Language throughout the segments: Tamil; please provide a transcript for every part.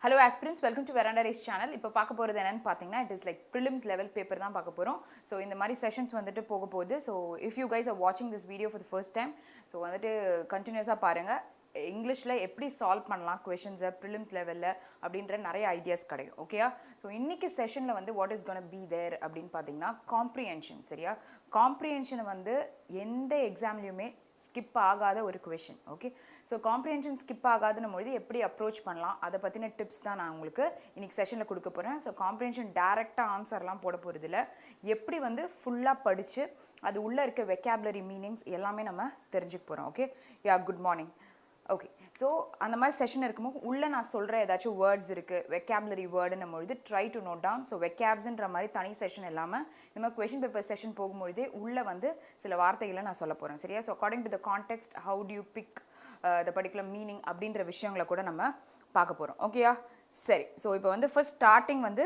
Hello aspirants, welcome to Veranda channel. இப்போ பார்க்க போறது என்னன்னு பாத்தீங்கன்னா it is like prelims level paper தான் பார்க்க போறோம். So இந்த மாதிரி sessions வந்துட்டு போக போகுது. So if you guys are watching this video for the first time, so வந்துட்டு continuously பாருங்க. இங்கிலீஷ்ல எப்படி சால்வ் பண்ணலாம் क्वेश्चंस prelims லெவல்ல அப்படிங்கற நிறைய ஐடியாஸ் கிடைக்கும். ஓகேயா? சோ இன்னைக்கு செஷன்ல வந்து what is going to be there அப்படினு பாத்தீங்கன்னா comprehension சரியா? comprehension வந்து எந்த எக்ஸாம்லயுமே skip ஆகாத ஒரு question. Okay? So comprehension skip ஆகாதுன்னும்போது எப்படி அப்ரோச் பண்ணலாம் அத பத்தின டிப்ஸ் தான் நான் உங்களுக்கு இன்னைக்கு செஷன்ல கொடுக்க போறேன். சோ comprehension டைரக்ட்டா ஆன்சர்லாம் போட போறது இல்ல. எப்படி வந்து ஃபுல்லா படிச்சு அது உள்ள இருக்க vocabulary meanings எல்லாமே நம்ம தெரிஞ்சுக்க போறோம். ஓகே? யா குட் மார்னிங். ஓகே ஸோ அந்த மாதிரி செஷன் இருக்கும்போது உள்ளே நான் சொல்கிற ஏதாச்சும் வேர்ட்ஸ் இருக்குது வெக்காபுலரி வேர்டுன்னும்பொழுது try to note down. So வெக்காப்ஸ்ன்ற மாதிரி தனி செஷன் இல்லாமல் இந்த மாதிரி கொஷின் பேப்பர் செஷன் போகும்பொழுதே உள்ளே வந்து சில வார்த்தைகளை நான் சொல்ல போகிறேன் சரியா? So according to the context how do you pick the particular meaning அப்படின்ற விஷயங்களை கூட நம்ம பார்க்க போகிறோம். ஓகேயா? சரி. ஸோ இப்போ வந்து ஃபர்ஸ்ட் ஸ்டார்டிங் வந்து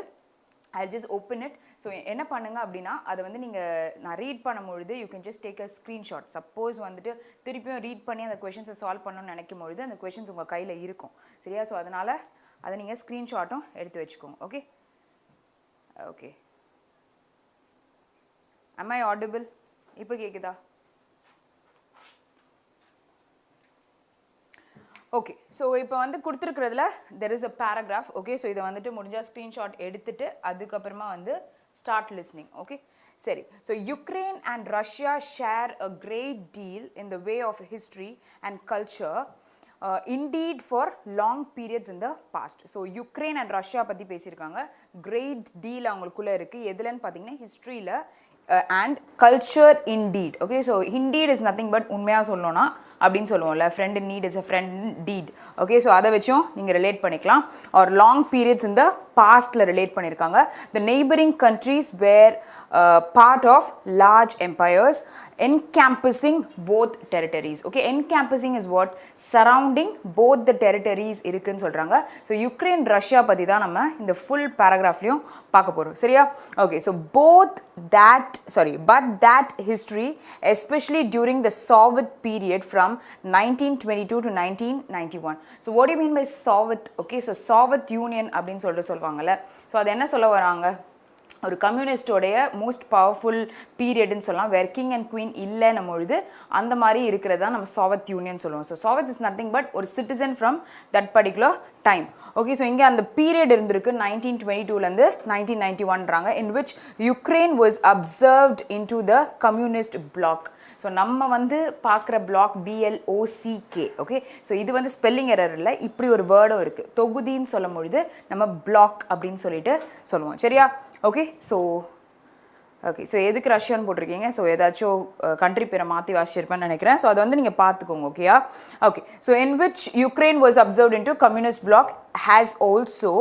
I'll just open it. So என்ன பண்ணுங்க அப்படினா அது வந்து நீங்க நான் ரீட் பண்ணும்போது you can just take a screenshot. Suppose வந்துட்டு திருப்பியும் ரீட் பண்ணி அந்த क्वेश्चंस சால்வ் பண்ணனும்னு நினைக்கும்போது அந்த क्वेश्चंस உங்க கையில இருக்கும் சரியா? சோ அதனால அத நீங்க ஸ்கிரீன்ஷாட்டும் எடுத்து வெச்சுக்கோங்க. Okay? Okay. Am I audible? இப்போ கேக்குதா? ஓகே ஸோ இப்போ வந்து கொடுத்துருக்கிறதுல there is a paragraph. Okay so இதை வந்துட்டு முடிஞ்சா ஸ்க்ரீன்ஷாட் எடுத்துட்டு அதுக்கப்புறமா வந்து ஸ்டார்ட் லிஸ்னிங். ஓகே சரி. So Ukraine and Russia share a great deal in the way of history and culture indeed for long periods in the past. So Ukraine and Russia பற்றி பேசியிருக்காங்க. கிரேட் டீல் அவங்களுக்குள்ளே இருக்குது. எதுலன்னு பார்த்தீங்கன்னா ஹிஸ்ட்ரியில் and culture indeed. Okay, so indeed is nothing but உண்மையா சொல்லணும்னா அப்படின்னு சொல்லுவோம்ல friend in need is a friend indeed. Okay, so அதை வச்சும் நீங்க ரிலேட் பண்ணிக்கலாம். or long periods in the pastல ரிலேட் பண்ணிருக்காங்க. the neighboring countries were part of large empires encompassing both territories. Okay, encompassing is what? surrounding both the territories இருக்குன்னு சொல்றாங்க. so யுக்ரைன் ரஷ்யா பத்தி தான் நம்ம இந்த full paragraphலயும் பார்க்க போறோம் சரியா? okay, so but that history especially during the Soviet period from 1922 to 1991. so what do you mean by Soviet? okay, so Soviet Union அப்படினு சொல்வாங்கல. so அது என்ன சொல்ல வராங்க? ஒரு கம்யூனிஸ்டோடைய மோஸ்ட் பவர்ஃபுல் பீரியட்னு சொல்லலாம். வேர் கிங் அண்ட் குவீன் இல்லைன்னும் பொழுது அந்த மாதிரி இருக்கிறதா நம்ம சாவத் யூனியன் சொல்லுவோம். So Sawant is nothing but ஒரு citizen from that particular time. Okay so இங்கே அந்த பீரியட் இருந்திருக்கு 1922லேருந்து 1991ன்றாங்க in which Ukraine was observed into the communist bloc. So நம்ம வந்து பார்க்குற பிளாக் BLOCK. ஓகே ஸோ இது வந்து ஸ்பெல்லிங் எரர் இல்லை, இப்படி ஒரு வேர்டும் இருக்குது. தொகுதின்னு சொல்லும் பொழுது நம்ம பிளாக் அப்படின்னு சொல்லிட்டு சொல்லுவோம் சரியா? ஓகே ஸோ எதுக்கு ரஷ்யான்னு போட்டிருக்கீங்க? ஸோ ஏதாச்சும் கண்ட்ரி பேரை மாற்றி வாசிச்சிருப்பேன்னு நினைக்கிறேன். ஸோ அதை வந்து நீங்கள் பார்த்துக்கோங்க. ஓகேயா? Okay so in which Ukraine was observed into communist bloc has also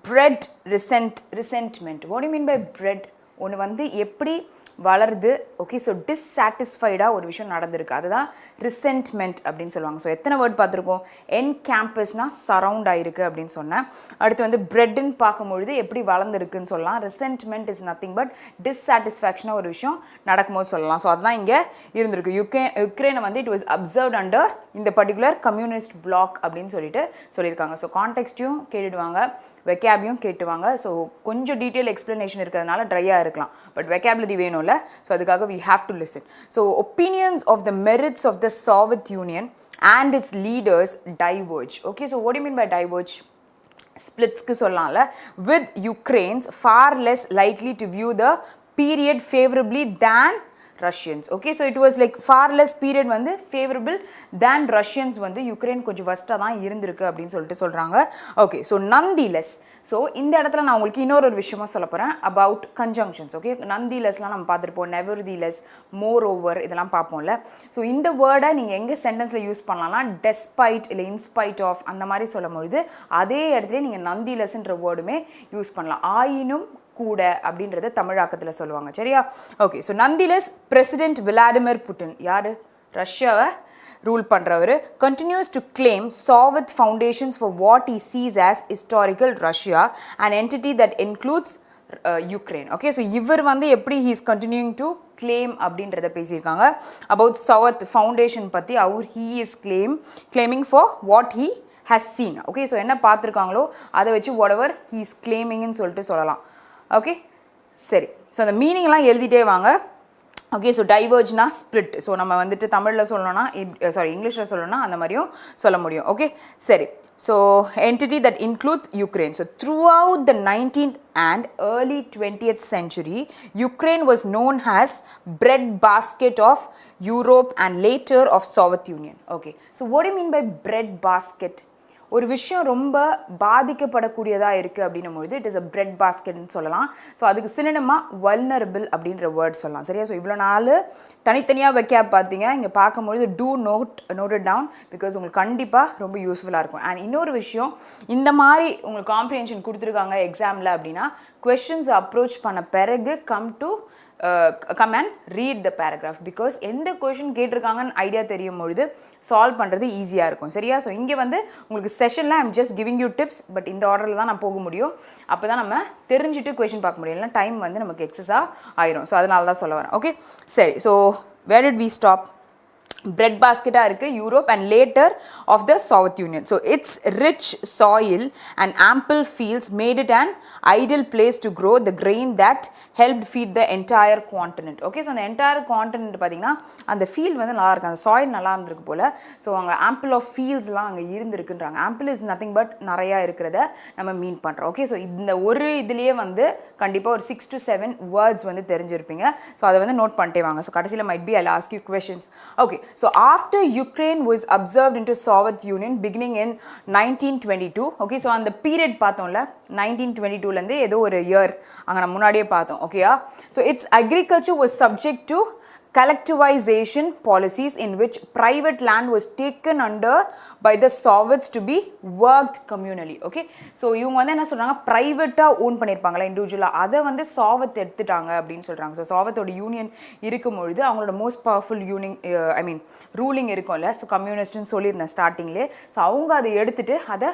bred resentment. What do you mean by bred? ஒன்று வந்து எப்படி வளருது. ஓகே ஸோ டிஸ்சாட்டிஸ்ஃபைடாக ஒரு விஷயம் நடந்திருக்கு, அதுதான் ரிசென்ட்மெண்ட் அப்படின்னு சொல்லுவாங்க. ஸோ எத்தனை வேர்ட் பார்த்துருக்கோம்? என் கேம்பஸ்னா சரவுண்ட் ஆயிருக்கு அப்படின்னு சொன்னேன். அடுத்து வந்து பிரெட்ன்னு பார்க்கும்பொழுது எப்படி வளர்ந்துருக்குன்னு சொல்லலாம். ரிசென்ட்மெண்ட் இஸ் நத்திங் பட் டிஸ்சாட்டிஸ்ஃபேக்ஷனாக ஒரு விஷயம் நடக்கும்போது சொல்லலாம். ஸோ அதுதான் இங்கே இருந்திருக்கு. யுக்ரைனை வந்து இட் வாஸ் அப்சர்வ்ட் அண்டர் இந்த பர்டிகுலர் கம்யூனிஸ்ட் பிளாக் அப்படின்னு சொல்லியிருக்காங்க. ஸோ கான்டெக்ஸ்ட்டையும் கேட்டுடுவாங்க, வெக்காபியும் கேட்டுவாங்க. ஸோ கொஞ்சம் டீட்டெயில் எக்ஸ்ப்ளனேஷன் இருக்கிறதுனால ட்ரையாக இருக்கலாம், பட் வெக்காபுலரி வேணும்ல. ஸோ அதுக்காக we have to listen. So opinions of the merits of the Soviet Union and its leaders diverge. Okay, so what do you mean by diverge? Splitsku சொல்லலாம்ல. with Ukrainians far less likely to view the period favorably than Russians. Okay, so it was like far less period வந்து favorable than Russians வந்து யுக்ரைன் கொஞ்சம் வஸ்டா தான் இருந்திருக்கு அப்படின்னு சொல்றாங்க. Okay so nonetheless. ஸோ இந்த இடத்துல நான் உங்களுக்கு இன்னொரு விஷயமா சொல்ல போகிறேன் அபவுட் கன்ஜங்ஷன்ஸ். ஓகே nonethelessலாம் நம்ம பார்த்துருப்போம், nevertheless, moreover இதெல்லாம் பார்ப்போம்ல. ஸோ இந்த வேர்டை நீங்கள் எங்கே சென்டென்ஸில் யூஸ் பண்ணலாம்னா despite இல்லை இன்ஸ்பைட் ஆஃப் அந்த மாதிரி சொல்லும் பொழுது அதே இடத்துல நீங்கள் nonethelessன்ற வேர்டுமே யூஸ் பண்ணலாம். ஆயினும் கூட அப்படின்றத தமிழாக்கத்தில் சொல்லுவாங்க சரியா? Okay so nonetheless president Vladimir Putin, யார்? ரஷ்யாவை rule பண்ணுறவர், continues to claim Soviet foundations for what he sees as historical Russia, an entity that includes Ukraine. Okay so இவர் வந்து எப்படி he is continuing to claim அப்படின்றத பேசியிருக்காங்க. about Soviet foundation பற்றி அவர் he is claiming for what he has seen. Okay, so என்ன பார்த்துருக்காங்களோ அதை வச்சு whatever he is claiming ன்னு சொல்லிட்டு சொல்லலாம். Okay, சரி. ஸோ அந்த மீனிங்லாம் எழுதிட்டே வாங்க. ஓகே, ஸோ டைவர்ஜ்னா ஸ்ப்ளிட். ஸோ நம்ம வந்துட்டு தமிழில் சொல்லணும்னா இங்கிலீஷில் சொல்லணும்னா அந்த மாதிரியும் சொல்ல முடியும். ஓகே, சரி. So entity that includes Ukraine. So throughout the 19th and early 20th century, Ukraine was known as breadbasket of Europe and later of Soviet Union. Okay, so what do you mean by breadbasket? ஒரு விஷயம் ரொம்ப பாதிக்கப்படக்கூடியதாக இருக்குது அப்படின்னும் பொழுது இட் இஸ் அ பிரெட் பாஸ்கெட்னு சொல்லலாம். ஸோ அதுக்கு சினனமாக வல்னரபிள் அப்படின்ற வேர்ட் சொல்லலாம். சரியா? ஸோ இவ்வளோ நாள் தனித்தனியாக வைக்க பார்த்தீங்க, இங்கே பார்க்கும்பொழுது to note it down because உங்களுக்கு கண்டிப்பாக ரொம்ப யூஸ்ஃபுல்லாக இருக்கும். அண்ட் இன்னொரு விஷயம், இந்த மாதிரி உங்களுக்கு காம்ப்ரிஹென்ஷன் கொடுத்துருக்காங்க எக்ஸாமில் அப்படின்னா கொஷின்ஸ் அப்ரோச் பண்ண பிறகு come and read the paragraph because எந்த கொஷின் கேட்டிருக்காங்கன்னு ஐடியா தெரியும் பொழுது சால்வ் பண்ணுறது ஈஸியாக இருக்கும். சரியா? ஸோ இங்கே வந்து உங்களுக்கு செஷனில் I'm just giving you tips, but இந்த ஆர்டரில் தான் நான் போக முடியும். அப்போ தான் நம்ம தெரிஞ்சுட்டு கொஷின் பார்க்க முடியும், இல்லைனா டைம் வந்து நமக்கு எக்ஸஸாக ஆயிரும். ஸோ அதனால தான் சொல்ல வரேன். ஓகே, சரி. So where did we stop? bread basket இருக்கு Europe and later of the Soviet Union. So its rich soil and ample fields made it an ideal place to grow the grain that helped feed the entire continent. Okay, so அந்த entire continent பார்த்தீங்கன்னா அந்த field வந்து நல்லா இருக்கு, அந்த soil நல்லா இருந்திருக்கு போல. ஸோ அங்கே ample of fieldsலாம் அங்கே இருந்திருக்குன்றாங்க. ample is nothing but நிறையா இருக்கிறத நம்ம மீன் பண்ணுறோம். ஓகே, ஸோ இந்த ஒரு இதுலேயே வந்து கண்டிப்பாக ஒரு 6 to 7 வேர்ட்ஸ் வந்து தெரிஞ்சிருப்பீங்க. ஸோ அதை வந்து நோட் பண்ணிட்டே வாங்க. ஸோ கடைசியில் might be I'll ask you questions. Okay, so after Ukraine was observed into Soviet Union beginning in 1922. Okay, so அந்த பீரியட் பார்த்தோம்ல 1922லேருந்து ஏதோ ஒரு இயர் அங்கே நம்ம முன்னாடியே பார்த்தோம். ஓகேயா? So it's agriculture was subject to collectivization policies in which private land was taken under by the Soviets to be worked communally. Okay, so இவங்க வந்து என்ன சொல்றாங்க, பிரைவேட்டாக ஓன் பண்ணியிருப்பாங்களா இண்டிவிஜுவலாக, அதை வந்து சாவத் எடுத்துட்டாங்க அப்படின்னு சொல்கிறாங்க. ஸோ சாவத்தோட யூனியன் இருக்கும் பொழுது அவங்களோட மோஸ்ட் பவர்ஃபுல் ரூலிங் இருக்கும்ல, ஸோ கம்யூனிஸ்ட்னு சொல்லியிருந்தேன் ஸ்டார்டிங்லேயே. ஸோ அவங்க அதை எடுத்துட்டு அதை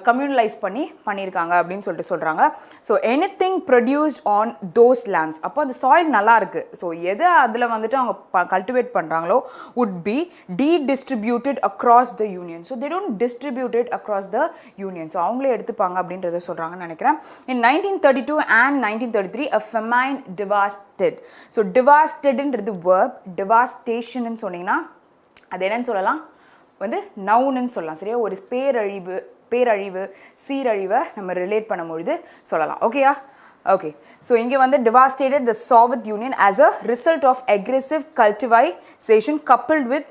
கம்யூனலைஸ் பண்ணியிருக்காங்க அப்படின்னு சொல்லிட்டு சொல்கிறாங்க. So anything produced on those lands, அப்போ அந்த சாயில் நல்லா இருக்குது. ஸோ எது அதில் வந்துட்டு அவங்க கல்டிவேட் பண்ணுறாங்களோ would be de-distributed across the union. So they don't distribute it across the union. So அவங்களே எடுத்துப்பாங்க அப்படின்றத சொல்கிறாங்கன்னு நினைக்கிறேன். In 1932 and 1933 a famine devastated. So devastedன்றது verb, devastation சொன்னீங்கன்னா அது என்னன்னு சொல்லலாம், வந்து நவுன்னு சொல்லலாம். சரியா? ஒரு பேரழிவு சீரழிவை நம்ம ரிலேட் பண்ணும்பொழுது சொல்லலாம். ஓகேயா? ஓகே, ஸோ இங்கே வந்து devastated the Soviet Union as a result of aggressive cultivation coupled with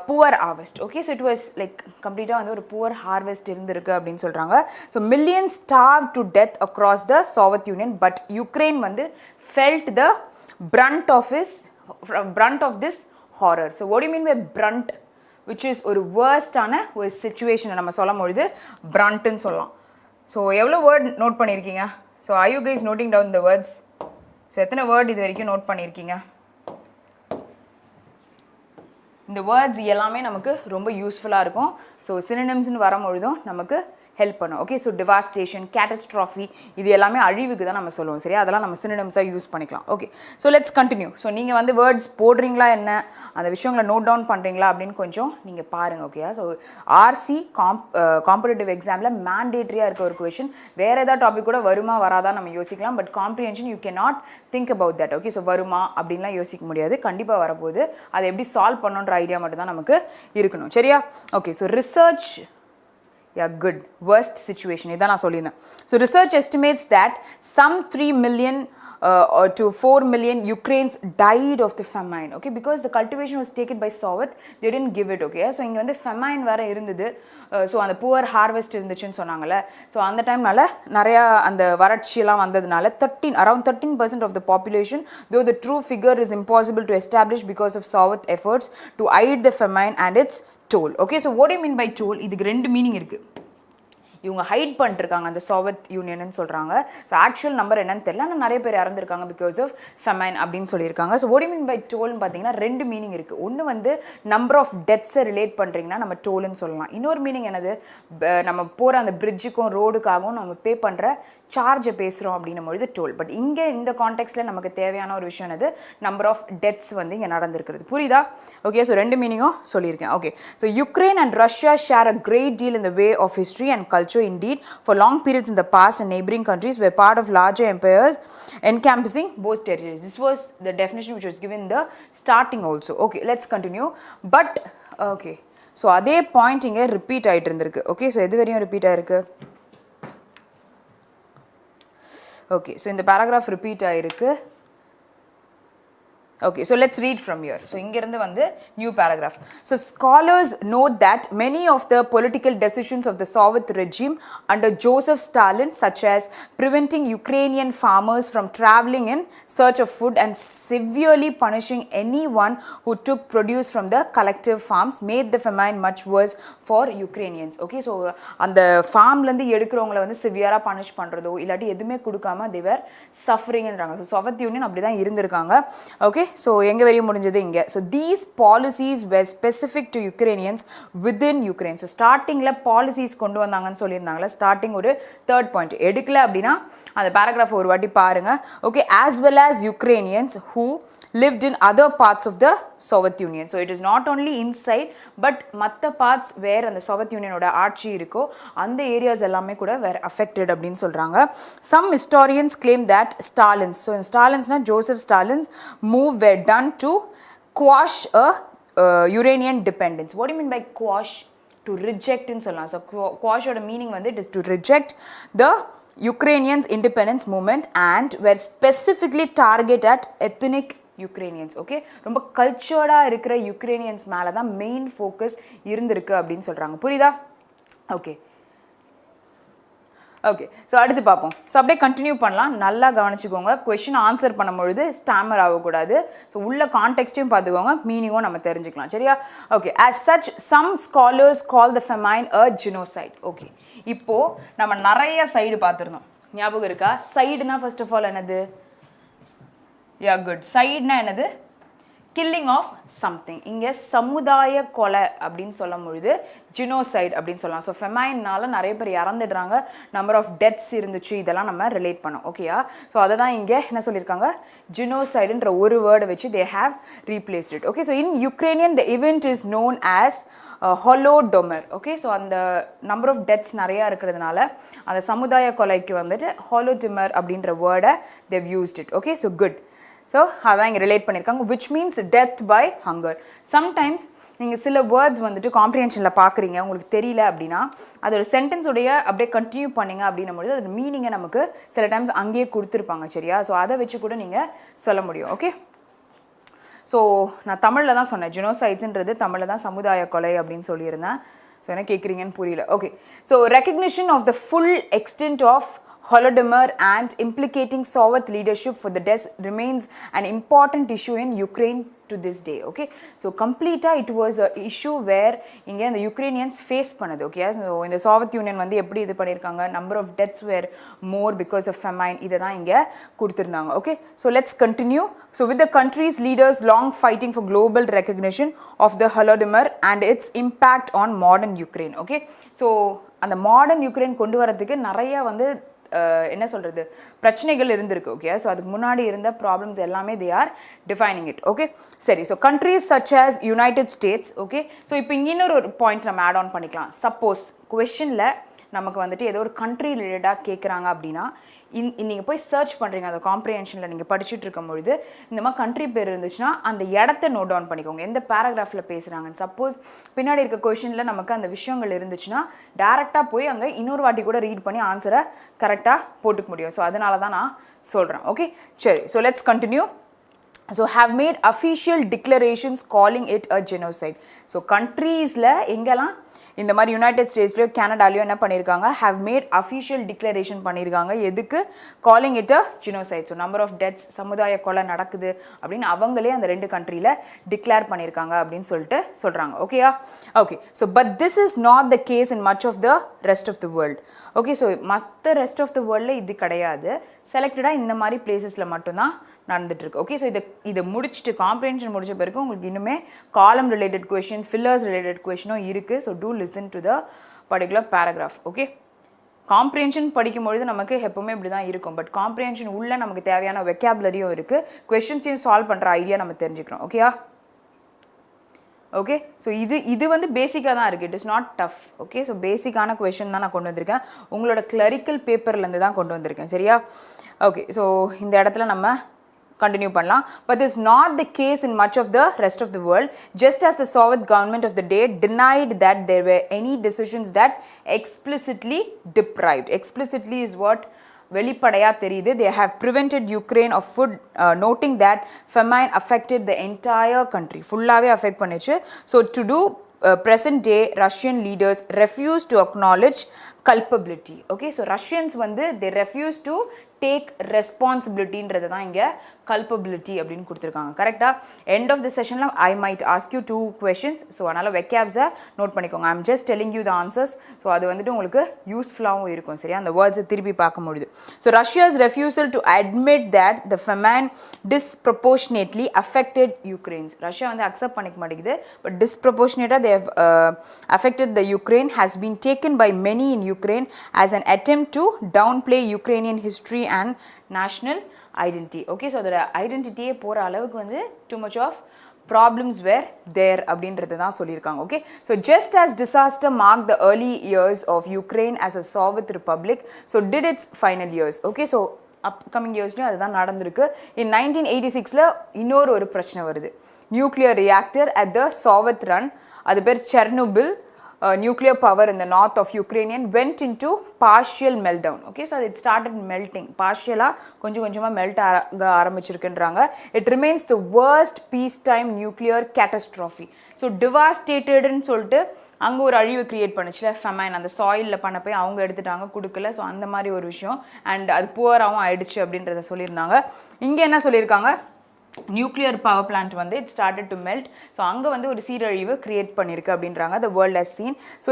poor harvest. Okay, so it was like கம்ப்ளீட்டாக வந்து ஒரு poor harvest இருந்திருக்கு அப்படின்னு சொல்கிறாங்க. So millions starved to death across the Soviet Union, but Ukraine வந்து felt the brunt of this horror. So what do you mean by brunt? which is ஒரு வேர்ஸ்டான ஒரு சிச்சுவேஷனை நம்ம சொல்லும் பொழுது பிரண்ட்னு சொல்லலாம். ஸோ எவ்வளோ வேர்ட் நோட் பண்ணியிருக்கீங்க? So are you guys noting down the words? So எத்தனை வேர்ட் இது வரைக்கும் நோட் பண்ணியிருக்கீங்க? இந்த வேர்ட்ஸ் எல்லாமே நமக்கு ரொம்ப யூஸ்ஃபுல்லாக இருக்கும். ஸோ சினோனிம்ஸ்னு வரும்பொழுதும் நமக்கு ஹெல்ப் பண்ணும். ஓகே, ஸோ டிவாஸ்டேஷன், கேட்டஸ்ட்ராஃபி, இது எல்லாமே அழிவுக்கு தான் நம்ம சொல்லுவோம். சரியா? அதெல்லாம் நம்ம சினோனிம்ஸாக யூஸ் பண்ணிக்கலாம். Okay, so let's continue. So நீங்கள் வந்து வேர்ட்ஸ் போடுறீங்களா என்ன, அந்த விஷயங்களை நோட் டவுன் பண்ணுறீங்களா அப்படின்னு கொஞ்சம் நீங்கள் பாருங்கள். ஓகேயா? ஸோ ஆர்சி காம்படிட்டிவ் எக்ஸாமில் மேண்டேட்ரியாக இருக்க ஒரு கொஷின். வேறு ஏதாவது டாபிக் கூட வருமா வராதா நம்ம யோசிக்கலாம், but comprehension you can not think about that. Okay, so வருமா அப்படின்லாம் யோசிக்க முடியாது, கண்டிப்பாக வரப்போகுது. அதை எப்படி சால்வ் பண்ணணுன்ற ஐடியா மட்டும் தான் நமக்கு இருக்கணும். சரியா? Okay, so research, yeah, good, worst situation இதான் நான் சொல்லியிருந்தேன். So research estimates that some 3 million to 4 million Ukrainians died of the famine. Okay, because the cultivation was taken by Soviet, they didn't give it. Okay, so இங்கே வந்து famine வேற இருந்தது. ஸோ அந்த புவர் ஹார்வெஸ்ட் இருந்துச்சுன்னு சொன்னாங்கல்ல, ஸோ அந்த டைம்னால நிறையா அந்த வறட்சியெல்லாம் வந்ததுனால around 13% of the population, though the true figure is impossible to establish because of Soviet efforts to hide the famine and its toll. Okay, so what do you mean by toll? இதுக்கு ரெண்டு மீனிங் இருக்குது. இவங்க ஹைட் பண்ணிட்டுருக்காங்க அந்த சோவியத் யூனியன்னு சொல்கிறாங்க. ஸோ ஆக்சுவல் நம்பர் என்னன்னு தெரியல, ஆனால் நிறைய பேர் இறந்துருக்காங்க பிகாஸ் ஆஃப் ஃபெமைன் அப்படின்னு சொல்லியிருக்காங்க. So what do you mean by tollன்னு பார்த்தீங்கன்னா ரெண்டு மீனிங் இருக்குது. ஒன்று வந்து நம்பர் ஆஃப் டெத்ஸை ரிலேட் பண்ணுறீங்கன்னா நம்ம டோல்னு சொல்லலாம். இன்னொரு மீனிங் என்னது, நம்ம போகிற அந்த பிரிட்ஜுக்கும் ரோடுக்காகவும் நம்ம பே பண்ணுற சார்ஜை பேசுகிறோம் அப்படின்னும் பொழுது டோல். பட் இங்கே இந்த கான்டெக்ஸ்ட்டில் நமக்கு தேவையான ஒரு விஷயம் என்னது, நம்பர் ஆஃப் டெத்ஸ் வந்து இங்கே நடந்திருக்கிறது. புரியுதா? ஓகே, ஸோ ரெண்டு மீனிங்கும் சொல்லியிருக்கேன். Okay, so Ukraine and Russia share a great deal in the way of history and culture. Indeed, for long periods in the past, and neighboring countries were part of larger empires encompassing both territories. This was the definition which was given in the starting also. Okay, let's continue. But okay, so அதே பாயிண்ட் இங்கே ரிப்பீட் ஆகிட்டு இருந்திருக்கு. ஓகே, ஸோ எது வரையும் ரிப்பீட் ஆகிருக்கு? ஓகே, ஸோ இந்த பேராகிராஃப் ரிப்பீட் ஆகிருக்கு. Okay, so let's read from here. So இங்கிருந்து வந்து new paragraph. So scholars note that many of the political decisions of the Soviet regime under Joseph Stalin, such as preventing Ukrainian farmers from traveling in search of food and severely punishing anyone who took produce from the collective farms, made the famine much worse for Ukrainians. Okay, so அந்த ஃபார்ம்லேருந்து எடுக்கிறவங்களை வந்து சிவியராக பனிஷ் பண்ணுறதோ இல்லாட்டி எதுவுமே கொடுக்காம they were suffering-ன்றாங்க. ஸோ சோவியத் யூனியன் அப்படி தான் இருந்திருக்காங்க. ஓகே, ஸோ எங்கே வரையும் முடிஞ்சது இங்கே. So these policies were specific to Ukrainians within Ukraine. So ஸ்டார்டிங்கில் பாலிசிஸ் கொண்டு வந்தாங்கன்னு சொல்லியிருந்தாங்களே, ஸ்டார்டிங் ஒரு தேர்ட் பாயிண்ட் எடுக்கல அப்படின்னா அந்த பேராகிராஃப் ஒரு வாட்டி பாருங்கள். Okay, as well as Ukrainians who lived in other parts of the Soviet Union. So it is not only inside but மற்ற parts where அந்த Soviet Unionோட ஆட்சி இருக்கோ அந்த ஏரியாஸ் எல்லாமே கூட were affected அப்படின்னு சொல்கிறாங்க. Some historians claim that Stalin's, so Stalin's Joseph Stalin's move were done to quash a Uranian dependence. What do you mean by quash? To reject ன்னு சொல்லலாம். So quash ஓட மீனிங் வந்து it is to reject the Ukrainians independence movement and were specifically targeted at ethnic Ukrainians. Okay, ரொம்ப கல்ச்சர்டாக இருக்கிற யுக்ரைனியன்ஸ் மேலே தான் மெயின் ஃபோக்கஸ் இருந்திருக்கு அப்படின்னு சொல்கிறாங்க. புரியுதா? ஓகே ஓகே, ஸோ அடுத்து பார்ப்போம். ஸோ அப்படியே கண்டினியூ பண்ணலாம். நல்லா கவனிச்சுக்கோங்க, கொஷின் ஆன்சர் பண்ணும்பொழுது ஸ்டாமர் ஆகக்கூடாது. ஸோ உள்ள கான்டெக்ஸ்ட்டையும் பார்த்துக்கோங்க, மீனிங்கும் நம்ம தெரிஞ்சுக்கலாம். சரியா? Okay, as such some scholars call the famine a genocide. Okay, இப்போது நம்ம நிறைய சைடு பார்த்துருந்தோம், ஞாபகம் இருக்கா? சைடுனா ஃபர்ஸ்ட் ஆஃப் ஆல் என்னது? Yeah, good. சைடுனா என்னது? Killing of something. இங்கே சமுதாய கொலை அப்படின்னு சொல்லும் பொழுது ஜினோசைட் அப்படின்னு சொல்லலாம். ஸோ ஃபெமைன்னால நிறைய பேர் இறந்துடுறாங்க, நம்பர் ஆஃப் டெத்ஸ் இருந்துச்சு, இதெல்லாம் நம்ம ரிலேட் பண்ணோம். ஓகேயா? ஸோ அதை தான் இங்கே என்ன சொல்லியிருக்காங்க, ஜினோசைடுன்ற ஒரு வேர்டை வச்சு they have replaced it. Okay, so in Ukrainian the event is known as Holodomor. Okay, so அந்த நம்பர் ஆஃப் டெத்ஸ் நிறையா இருக்கிறதுனால அந்த சமுதாய கொலைக்கு வந்துட்டு ஹாலோடிமர் அப்படின்ற வேர்டை they used it. Okay, so good. So அதான் இங்கே ரிலேட் பண்ணியிருக்காங்க, which means death by hunger. Sometimes நீங்கள் சில வேர்ட்ஸ் வந்துட்டு காம்ப்ரிஹென்ஷனில் பார்க்குறீங்க, உங்களுக்கு தெரியல அப்படின்னா அதோட சென்டென்ஸுடைய அப்படியே கண்டினியூ பண்ணிங்க அப்படின்னும்போது அதோட மீனிங்கை நமக்கு சில டைம்ஸ் அங்கேயே கொடுத்துருப்பாங்க. சரியா? ஸோ அதை வச்சு கூட நீங்கள் சொல்ல முடியும். ஓகே, ஸோ நான் தமிழில் தான் சொன்னேன், ஜினோசைட்ஸ்ன்றது தமிழில் தான் சமுதாய கொலை அப்படின்னு சொல்லியிருந்தேன். ஸோ என்ன கேட்குறீங்கன்னு புரியல. Okay, so recognition of the full extent of Holodomor and implicating Soviet leadership for the death remains an important issue in Ukraine to this day. Okay, so complete it was a issue where inga the Ukrainians face panadu. Okay, so in the Soviet Union வந்து எப்படி இது பண்ணிருக்காங்க, number of deaths were more because of famine. இத தான் இங்க கொடுத்திருந்தாங்க. Okay, so let's continue. So with the country's leaders long fighting for global recognition of the Holodomor and its impact on modern Ukraine. Okay, so அந்த மாடர்ன் யுக்ரைன் கொண்டு வரதுக்கு நிறைய வந்து என்ன சொல்கிறது பிரச்சனைகள் இருந்திருக்கு. ஓகே, ஸோ அதுக்கு முன்னாடி இருந்த ப்ராப்ளம்ஸ் எல்லாமே they are defining it. Okay, சரி. So countries such as United States. Okay, so இப்போ இங்கே இன்னொரு பாயிண்ட் நம்ம ஆட் ஆன் பண்ணிக்கலாம். சப்போஸ் கொஷனில் நமக்கு வந்துட்டு ஏதோ ஒரு கண்ட்ரி ரிலேட்டடாக கேட்குறாங்க அப்படின்னா நீங்கள் போய் சர்ச் பண்ணுறீங்க, அந்த காம்ப்ரிஹென்ஷனில் நீங்கள் படிச்சுட்டு இருக்கும் பொழுது இந்த மாதிரி கண்ட்ரி பேர் இருந்துச்சுன்னா அந்த இடத்த நோட் டவுன் பண்ணிக்கோங்க, எந்த பேராகிராஃபில் பேசுகிறாங்கன்னு. சப்போஸ் பின்னாடி இருக்க கொஷனில் நமக்கு அந்த விஷயங்கள் இருந்துச்சுன்னா டேரெக்டாக போய் அங்கே இன்னொரு வாட்டி கூட ரீட் பண்ணி ஆன்சரை கரெக்டாக போட்டுக்க முடியும். ஸோ அதனால தான் நான் சொல்கிறேன். ஓகே, சரி. So let's continue. So have made official declarations calling it a genocide. So countries la engala இந்த மாதிரி யுனைடெட் ஸ்டேட்ஸ்லையோ கனடாலையோ என்ன பண்ணியிருக்காங்க have made official declaration பண்ணியிருக்காங்க எதுக்கு calling it a genocide. So number of deaths சமுதாய கொலை நடக்குது அப்படின்னு அவங்களே அந்த 2 கண்ட்ரியில் டிக்ளேர் பண்ணியிருக்காங்க அப்படின்னு சொல்லிட்டு சொல்கிறாங்க. ஓகேயா? Okay. So but this is not the case in much of the rest of the world. Okay. So மற்ற ரெஸ்ட் ஆஃப் த வேர்ல்டில் இது கிடையாது. செலக்டடாக இந்த மாதிரி பிளேசஸில் மட்டும்தான் நடந்துட்டுருக்கு. ஓகே. ஸோ இதை முடிச்சுட்டு காம்ப்ரிஹென்ஷன் முடிச்ச பிறகு உங்களுக்கு இன்னுமே காலம் ரிலேட்டட் கொஷின் ஃபில்லர்ஸ் ரிலேட்டட் கொஷினும் இருக்குது. So to listen to the particular paragraph. Okay. Comprehension படிக்கும்பொழுது நமக்கு எப்பவுமே இப்படி தான் இருக்கும். பட் காம்ப்ரிஹென்ஷன் உள்ள நமக்கு தேவையான வெக்காபுலரியும் இருக்குது. கொஷின்ஸையும் சால்வ் பண்ணுற ஐடியா நம்ம தெரிஞ்சுக்கிறோம். ஓகேயா? ஓகே. ஸோ இது வந்து பேசிக்காக தான் இருக்குது. It is not tough. Okay. So பேசிக்கான கொஷின் தான் நான் கொண்டு வந்திருக்கேன். உங்களோட கிளரிக்கல் பேப்பர்லேருந்து தான் கொண்டு வந்திருக்கேன். சரியா? ஓகே. ஸோ இந்த இடத்துல நம்ம continue பண்ணலாம். But this is not the case in much of the rest of the world. Just as the Soviet government of the day denied that there were any decisions that explicitly deprived. Explicitly is what வெளிப்படையா தெரியுது. They have prevented Ukraine of food, noting that famine affected the entire country. ஃபுல்லாவே அஃபெக்ட் பண்ணிச்சு. So to do present day Russian leaders refuse to acknowledge culpability. Okay. So Russians வந்து they refuse to take responsibilityன்றது தான் இங்கே culpability அப்படின்னு கொடுத்துருக்காங்க. கரெக்டாக? எண்ட் ஆஃப் த செஷனில் I might ask you 2 questions. So அதனால் வெக்காப்ஸை நோட் பண்ணிக்கோங்க. I'm just telling you the answers. So அது வந்துட்டு உங்களுக்கு யூஸ்ஃபுல்லாகவும் இருக்கும். சரியா? அந்த வேர்ட்ஸை திருப்பி பார்க்க முடியுது. So Russia's refusal to admit that the famine disproportionately affected Ukraines. Russia வந்து அக்செப்ட் பண்ணிக்க மாட்டேங்குது. பட் டிஸ்ப்ரப்போர்ஷனேட்டாக they have affected the Ukraine has been taken by many in Ukraine as an attempt to downplay Ukrainian history and national identity. Okay. So அதோட ஐடென்டிட்டியே போகிற அளவுக்கு வந்து too much of problems were there அப்படின்றது தான் சொல்லியிருக்காங்க. Okay. So just as disaster marked the early years of Ukraine as a Soviet republic, so did its final years. Okay. So upcoming இயர்ஸ்லையும் அதுதான் நடந்திருக்கு. இன் 1986ல் இன்னொரு பிரச்சனை வருது. Nuclear reactor at the Soviet run, அது பேர் Chernobyl. Nuclear power in the north of Ukrainian went into partial meltdown. Okay. So it started melting. Partially கொஞ்சமா melt ஆரம்பிச்சிருக்குன்றாங்க. It remains the worst peacetime nuclear catastrophe. So devastated ன்னு சொல்லிட்டு அங்கே ஒரு அழிவு கிரியேட் பண்ணுச்சுல ஃபெமைன். அந்த சாயிலில் பண்ண போய் அவங்க எடுத்துட்டாங்க, கொடுக்கல. ஸோ அந்த மாதிரி ஒரு விஷயம். அண்ட் அது புவராகவும் ஆயிடுச்சு அப்படின்றத சொல்லியிருந்தாங்க. இங்கே என்ன சொல்லியிருக்காங்க? நியூக்ளியர் பவர் பிளான்ட் வந்து it started to melt. So அங்கே வந்து ஒரு சீரழிவு கிரியேட் பண்ணியிருக்கு அப்படின்றாங்க. The world has scene. So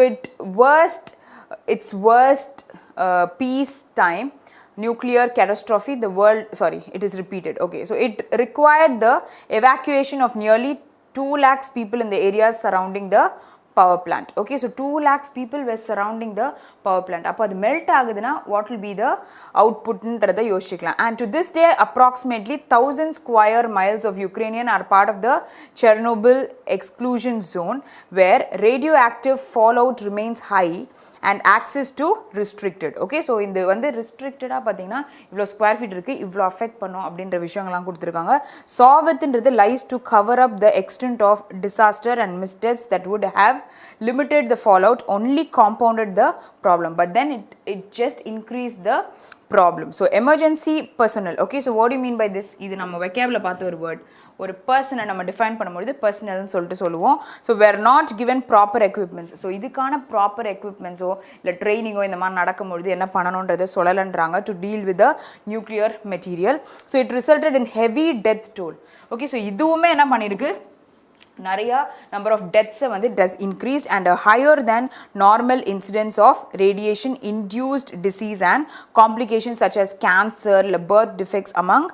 it's worst peace time nuclear catastrophe the world, sorry, it is repeated. Okay. So it required the evacuation of nearly 2 lakhs people in the areas surrounding the power plant. Okay. So 2 lakhs people were surrounding the power plant. அப்போ அது மெல்ட் ஆகுதுன்னா what will be the outputன்றதை யோசிக்கலாம். And to this day approximately 1000 square miles of Ukrainian are part of the Chernobyl exclusion zone where radioactive fallout remains high and access to restricted. Okay. So இந்த வந்து restricted-ஆ பார்த்தீங்கன்னா இவ்வளோ ஸ்கொயர் ஃபீட் இருக்குது, இவ்வளோ அஃபெக்ட் பண்ணும் அப்படின்ற விஷயங்கள்லாம் கொடுத்துருக்காங்க. சாவத்ன்றது lies to cover up the extent of disaster and missteps that would have limited the fallout, only compounded the problem. But then it just increased the problem. So emergency personnel. Okay. So what do you mean by this? இது நம்ம வெக்காப்ல பார்த்த ஒரு வேர்ட். ஒரு பர்சனை நம்ம டிஃபைன் பண்ணும்போது பர்சனல்னு சொல்லிட்டு சொல்லுவோம். So were not given proper equipments. So இதுக்கான ப்ராப்பர் எக்யூப்மெண்ட்ஸோ இல்லை ட்ரைனிங்கோ இந்த மாதிரி நடக்கும்பொழுது என்ன பண்ணணுன்றதை சொல்லலைன்றாங்க. To deal with the nuclear material. So it resulted in heavy death toll. Okay. So இதுவுமே என்ன பண்ணியிருக்கு? நிறையா நம்பர் ஆஃப் டெத்ஸை வந்து does increased and higher than normal incidents of radiation induced disease and complications such as cancer இல்லை birth defects among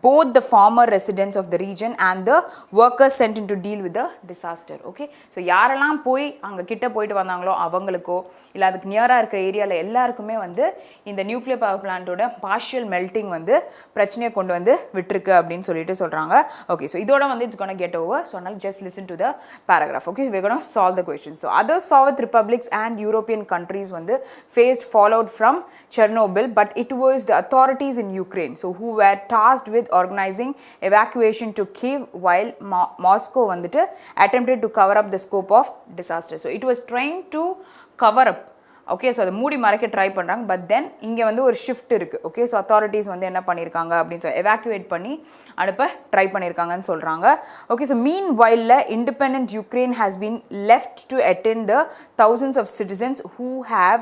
both the former residents of the region and the workers sent in to deal with the disaster. Okay. So யாரெல்லாம் போய் அங்கே கிட்ட போயிட்டு வந்தாங்களோ அவங்களுக்கோ இல்லை அதுக்கு நியராக இருக்கிற ஏரியாவில் எல்லாருக்குமே வந்து இந்த நியூக்ளியர் பவர் பிளான்ட்டோட பார்ஷியல் மெல்ட்டிங் வந்து பிரச்சனையை கொண்டு வந்து விட்டுருக்கு அப்படின்னு சொல்லிட்டு சொல்கிறாங்க. ஓகே. ஸோ இதோட வந்து it's gonna get over. So அதனால் just listen to the paragraph. Okay. We're going to solve the question. So other Soviet republics and European countries வந்து faced fallout from Chernobyl, but it was the authorities in Ukraine so who were tasked with organizing evacuation to Kyiv while Moscow வந்துட்டு attempted to cover up the scope of disaster. So it was trying to cover up okay so அதை மூடி மறைக்க ட்ரை பண்ணுறாங்க. பட் தென் இங்கே வந்து ஒரு ஷிஃப்ட் இருக்குது. ஓகே ஸோ அத்தாரிட்டிஸ் வந்து என்ன பண்ணியிருக்காங்க அப்படின்னு சொல்லி எவாக்குவேட் பண்ணி அனுப்ப ட்ரை பண்ணியிருக்காங்கன்னு சொல்கிறாங்க. ஓகே ஸோ மீன் வைல்ல independent Ukraine has been left to attend the thousands of citizens who have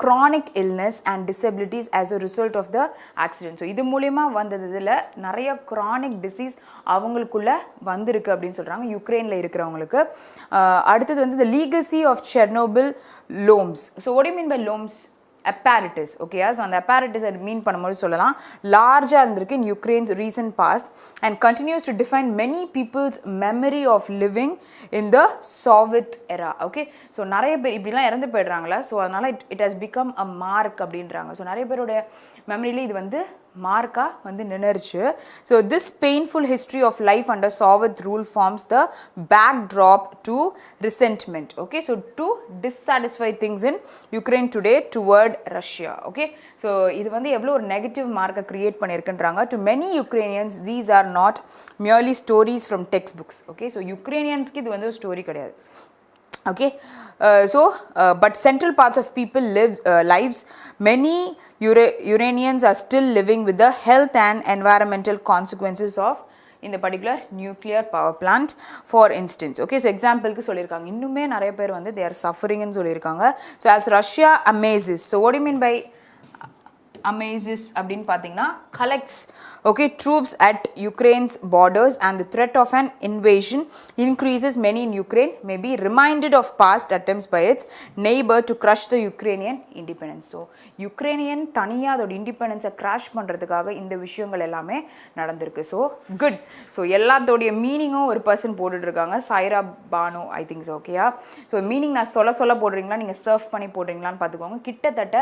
chronic illness and disabilities as a result of the accident. So இது மூலயமா வந்ததில் நிறைய chronic disease அவங்களுக்குள்ள வந்திருக்கு அப்படின்னு சொல்கிறாங்க யுக்ரைனில் இருக்கிறவங்களுக்கு. அடுத்தது வந்து the legacy of Chernobyl loams. So what do you mean by loams? apparatus. Okay, so அந்த apparatus அது மீன் பண்ணும்போது சொல்லலாம் லார்ஜாக இருந்திருக்கு in Ukraine's recent past and continues to define many people's memory of living in the Soviet era. Okay, so நிறைய பேர் இப்படிலாம் இறந்து போயிடுறாங்களா, ஸோ அதனால் it has become a mark அப்படின்றாங்க. ஸோ நிறைய பேரோட மெமரியில் இது வந்து மார்க்காக வந்து நின்றுச்சு. So this painful history of life under Soviet rule forms the backdrop to resentment. Okay, so to dissatisfy things in Ukraine today toward Russia. Okay, so இது வந்து எவ்வளோ ஒரு நெகட்டிவ் மார்க்கை க்ரியேட் பண்ணியிருக்குன்றாங்க. To many Ukrainians these are not merely stories from textbooks. Okay, so யுக்ரைனியன்ஸ்க்கு இது வந்து ஒரு ஸ்டோரி கிடையாது. Okay, but central parts of people lives, many Uranians are still living with the health and environmental consequences of in the particular nuclear power plant, for instance. Okay, so example ku sollirukanga innume nariya per vandu they are suffering nu sollirukanga. So as Russia amazes, so what do you mean by amazes அப்படினு பாத்தீங்கன்னா collects okay troops at Ukraine's borders and the threat of an invasion increases, many in Ukraine may be reminded of past attempts by its neighbor to crush the Ukrainian independence. So Ukrainian தனியா அதோட இண்டிபெண்டன்ஸை கிராஷ் பண்ணுறதுக்காக இந்த விஷயங்கள் எல்லாமே நடந்திருக்கு. So good. ஸோ எல்லாத்தோடைய மீனிங்கும் ஒரு பர்சன் போட்டுட்ருக்காங்க, சாய்ரா பானு ஐ திங்க்ஸ். ஓகேயா, ஸோ மீனிங் நான் சொல்ல போடுறீங்களா நீங்கள் சர்ஃப் பண்ணி போடுறீங்களான்னு பார்த்துக்கோங்க. கிட்டத்தட்ட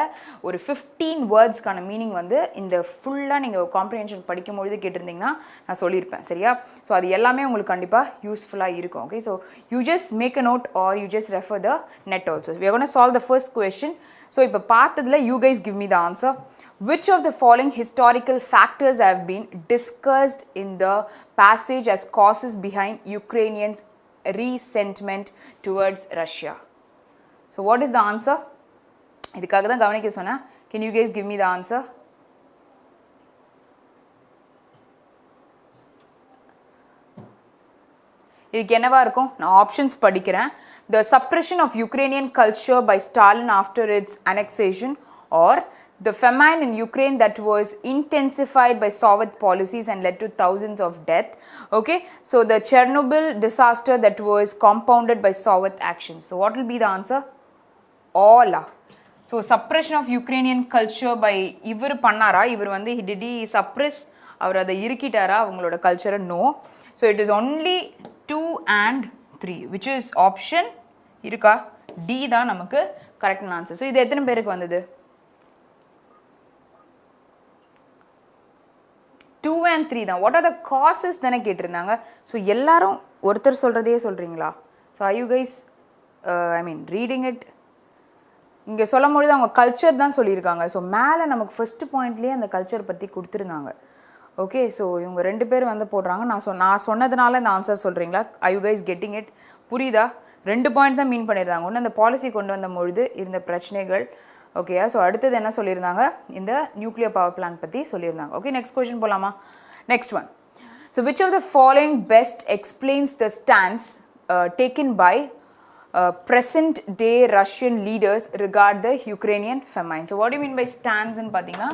ஒரு 15 வேர்ட்ஸ்க்கான மீனிங் வந்து இந்த ஃபுல்லாக நீங்கள் காம்ப்ரிஹென்ஷன் படிக்கும்பொழுது கேட்டிருந்தீங்கன்னா நான் சொல்லியிருப்பேன். சரியா, ஸோ அது எல்லாமே உங்களுக்கு கண்டிப்பாக யூஸ்ஃபுல்லாக இருக்கும். Okay, so you just make a note or you just refer the net also. We are gonna solve the first question. So இப்போ பார்த்ததில் you guys give me the answer. Which of the following historical factors have been discussed in the passage as causes behind Ukrainians' resentment towards Russia? So what is the answer? இதுக்காக தான் கவனிக்க சொன்னேன். Can you guys give me the answer? இதுக்கு என்னவா இருக்கும்? நான் ஆப்ஷன்ஸ் படிக்கிறேன். The suppression of Ukrainian culture by Stalin after its annexation, or the famine in Ukraine that was intensified by Soviet policies and led to thousands of death. Okay, so the Chernobyl disaster that was compounded by Soviet actions. So what will be the answer? All. So suppression of Ukrainian culture by இவர் பண்ணாரா, இவர் வந்து did he suppress, அவர் அதை இருக்கிட்டாரா அவங்களோட கல்ச்சரை? No. So it is only 2 and 3, which is option இருக்கா டி தான் நமக்கு கரெக்டான ஆன்சர். ஸோ இது எத்தனை பேருக்கு வந்தது? 2 and 3 தான். வாட் ஆர் த காசஸ் தானே கேட்டிருந்தாங்க. ஸோ எல்லாரும் ஒருத்தர் சொல்கிறதையே சொல்கிறீங்களா? So I you guys I mean reading it. இங்கே சொல்லும் பொழுது அவங்க கல்ச்சர் தான் சொல்லியிருக்காங்க. ஸோ மேலே நமக்கு ஃபஸ்ட்டு பாயிண்ட்லேயே அந்த கல்ச்சர் பற்றி கொடுத்துருந்தாங்க. ஓகே, ஸோ இவங்க 2 பேர் வந்து போடுறாங்க. நான் சொன்னதுனால இந்த ஆன்சர் சொல்கிறீங்களா? I you guys getting it? புரியுதா? 2 பாயிண்ட் தான் மீன் பண்ணியிருந்தாங்க. ஒன்று அந்த பாலிசி கொண்டு வந்த பொழுது இருந்த பிரச்சனைகள். ஓகேயா, ஸோ அடுத்தது என்ன சொல்லியிருந்தாங்க? இந்த நியூக்ளியர் பவர் பிளான்ட் பற்றி சொல்லியிருந்தாங்க. ஓகே, நெக்ஸ்ட் கொஸ்டின் போகலாமா? Next one. So which of the following best explains the stands taken by present day Russian leaders regard the Ukrainian famine? So what do you mean by stands ன்னு பார்த்தீங்கன்னா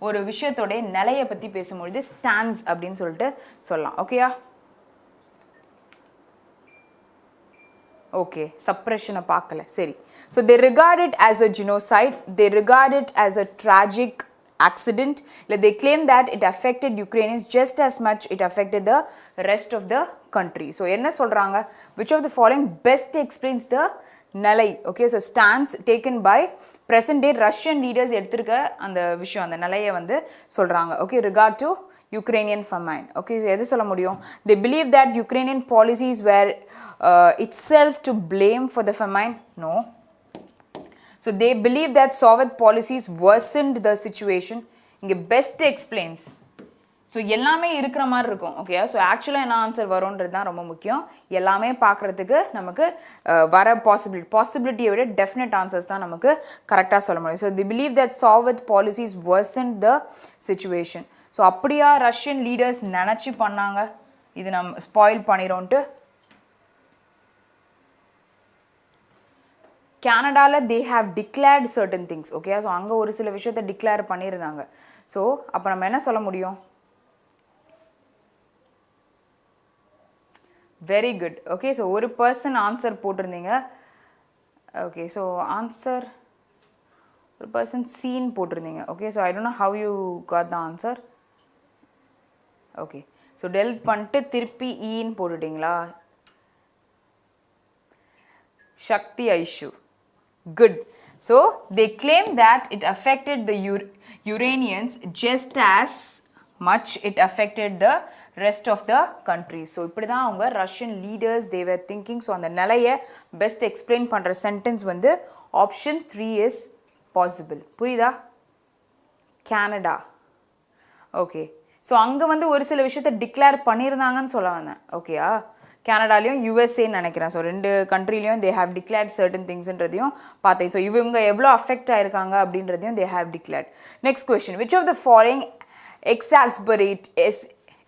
ஒரு விஷயத்தோட நிலையை பற்றி பேசும்பொழுது ஸ்டாண்ட்ஸ் அப்படின்னு சொல்லிட்டு சொல்லலாம். ஓகேயா, ஓகே, சப்ரெஷனை பார்க்கல. சரி, so they regard it as a genocide, they regard it as a tragic accident, they claim that it affected Ukrainians just as much it affected the rest of the country. So என்ன சொல்றாங்க? Which of the following best explains the நிலை? Okay, so stance taken by present day Russian leaders எடுத்திருக்க அந்த விஷயம், அந்த நிலையை வந்து சொல்றாங்க. Okay, regard to Ukrainian famine. Okay, so எது சொல்ல முடியும்? They believe that Ukrainian policies were itself to blame for the famine. No. So they believe that Soviet policies worsened the situation. இங்கே best explains. ஸோ எல்லாமே இருக்கிற மாதிரி இருக்கும் ஓகே. ஸோ ஆக்சுவலாக என்ன ஆன்சர் வரும்ன்றது தான் ரொம்ப முக்கியம். எல்லாமே பார்க்குறதுக்கு நமக்கு வர பாசிபிலிட்டியை விட டெஃபினட் ஆன்சர்ஸ் தான் நமக்கு கரெக்டாக சொல்ல முடியும். So the believe that Soviet policies version the situation. So அப்படியா ரஷ்யன் லீடர்ஸ் நினச்சி பண்ணாங்க இது நம்ம ஸ்பாயில் பண்ணிடும்ன்ட்டு? கனடாவில் they have declared certain things okay. So அங்கே ஒரு சில விஷயத்தை டிக்ளேர் பண்ணியிருந்தாங்க. ஸோ அப்போ நம்ம என்ன சொல்ல முடியும்? Very good okay. ஸோ ஒரு பர்சன் ஆன்சர் போட்டிருந்தீங்க ஓகே. ஸோ ஆன்சர் ஒரு பர்சன் சீன் போட்டிருந்தீங்க okay. So I don't know how you got the answer okay. So delete பண்ணிட்டு திருப்பி ஈன்னு போட்டுட்டிங்களா? சக்தி Aishu good. So they claim that it affected the Uranians just as much it affected the rest of the countries. So இப்படி தான் அவங்க Russian leaders they were thinking. So அந்த நிலையை best explain பண்ணுற sentence வந்து option 3 is possible. புரியுதா? Canada okay. ஸோ அங்கே வந்து ஒரு சில விஷயத்தை டிக்ளேர் பண்ணியிருந்தாங்கன்னு சொல்ல வந்தேன் ஓகேயா. கனடாலையும் யூஎஸ்ஏன்னு நினைக்கிறேன். ஸோ ரெண்டு கண்ட்ரிலையும் தே ஹேவ் டிக்ளேர்ட் சர்டன் திங்ஸ்ன்றதையும் பார்த்தேன். ஸோ இவங்க எவ்வளோ அஃபெக்ட் ஆயிருக்காங்க அப்படின்றதையும் they have declared. Next question, which of the following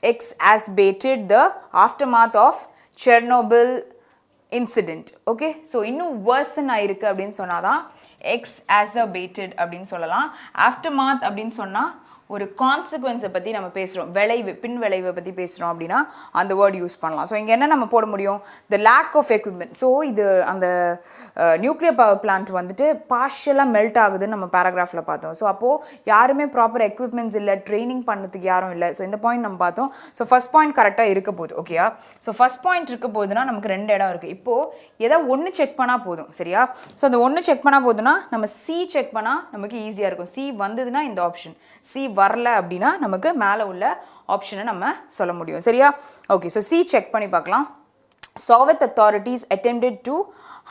exacerbated the aftermath of Chernobyl incident? Okay. So இன்னும் worsen ஆயிருக்கு அப்படின்னு சொன்னாதான் exacerbated அப்படின்னு சொல்லலாம். aftermath அப்படின்னு சொன்னால் ஒரு கான்சிக்வன்ஸை பற்றி நம்ம பேசுகிறோம், விளைவு பின் விளைவை பற்றி பேசுகிறோம் அப்படின்னா அந்த வேர்ட் யூஸ் பண்ணலாம். ஸோ இங்கே என்ன நம்ம போட முடியும்? த லேக் ஆஃப் எக்யூப்மெண்ட். ஸோ இது அந்த நியூக்ளியர் பவர் பிளான்ட் வந்துட்டு பார்ஷியலாக மெல்ட் ஆகுதுன்னு நம்ம பேராகிராஃபில் பார்த்தோம். ஸோ அப்போது யாருமே ப்ராப்பர் எக்யூப்மெண்ட்ஸ் இல்லை, ட்ரைனிங் பண்ணதுக்கு யாரும் இல்லை. ஸோ இந்த பாயிண்ட் நம்ம பார்த்தோம். ஸோ ஃபஸ்ட் பாயிண்ட் கரெக்டாக இருக்க போகுது ஓகேயா. ஸோ ஃபஸ்ட் பாயிண்ட் இருக்க போகுதுன்னா நமக்கு 2 இடம் இருக்குது. இப்போது ஏதாவது ஒன்று செக் பண்ணால் போதும் சரியா. ஸோ அந்த ஒன்று செக் பண்ணால் போதுன்னா நம்ம சி செக் பண்ணால் நமக்கு ஈஸியாக இருக்கும். சி வந்ததுன்னா இந்த ஆப்ஷன், சி வரல அப்படின்னா நமக்கு மேலே உள்ள ஆப்ஷனை நம்ம சொல்ல முடியும் சரியா. ஓகே. ஸோ சி செக் பண்ணி பார்க்கலாம். Soviet authorities attempted to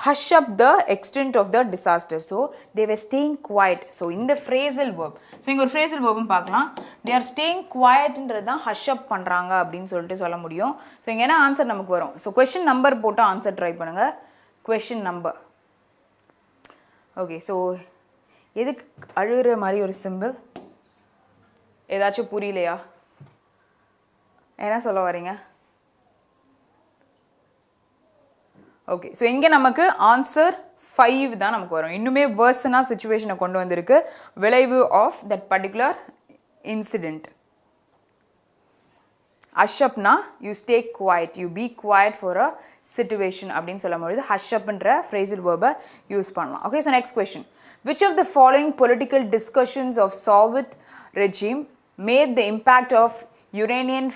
hush up the extent of the disaster. So they were staying quiet. So in the phrasal verb, so இங்க ஒரு phrasal verb பார்க்கலாம். They are staying quiet ன்றது தான் hush up பண்றாங்க அப்படின்னு சொல்லிட்டு சொல்ல முடியும். ஸோ இங்கே என்ன ஆன்சர் நமக்கு வரும்? ஸோ கொஸ்டின் நம்பர் போட்டு ஆன்சர் ட்ரை பண்ணுங்க. Question number okay. ஸோ எதுக்கு அழுகிற மாதிரி ஒரு சிம்பிள்? ஏதாச்சும் புரியலையா? என்ன சொல்ல வரீங்க? ஓகே. ஸோ இங்கே நமக்கு ஆன்சர் 5 தான் நமக்கு வரும். இன்னுமே வேர்சனாக சுச்சுவேஷனை கொண்டு வந்திருக்கு, விளைவு ஆஃப் தட் பர்டிகுலர் இன்சிடெண்ட். அஷ்அப்னா you stay quiet, you be quiet for a situation அப்படின்னு சொல்லும்போது ஹஷ்அப்ன்ற ஃப்ரேசல் வேர்பை யூஸ் பண்ணலாம். ஓகே. So next question, which of the following political discussions of Soviet regime made the impact of Uranian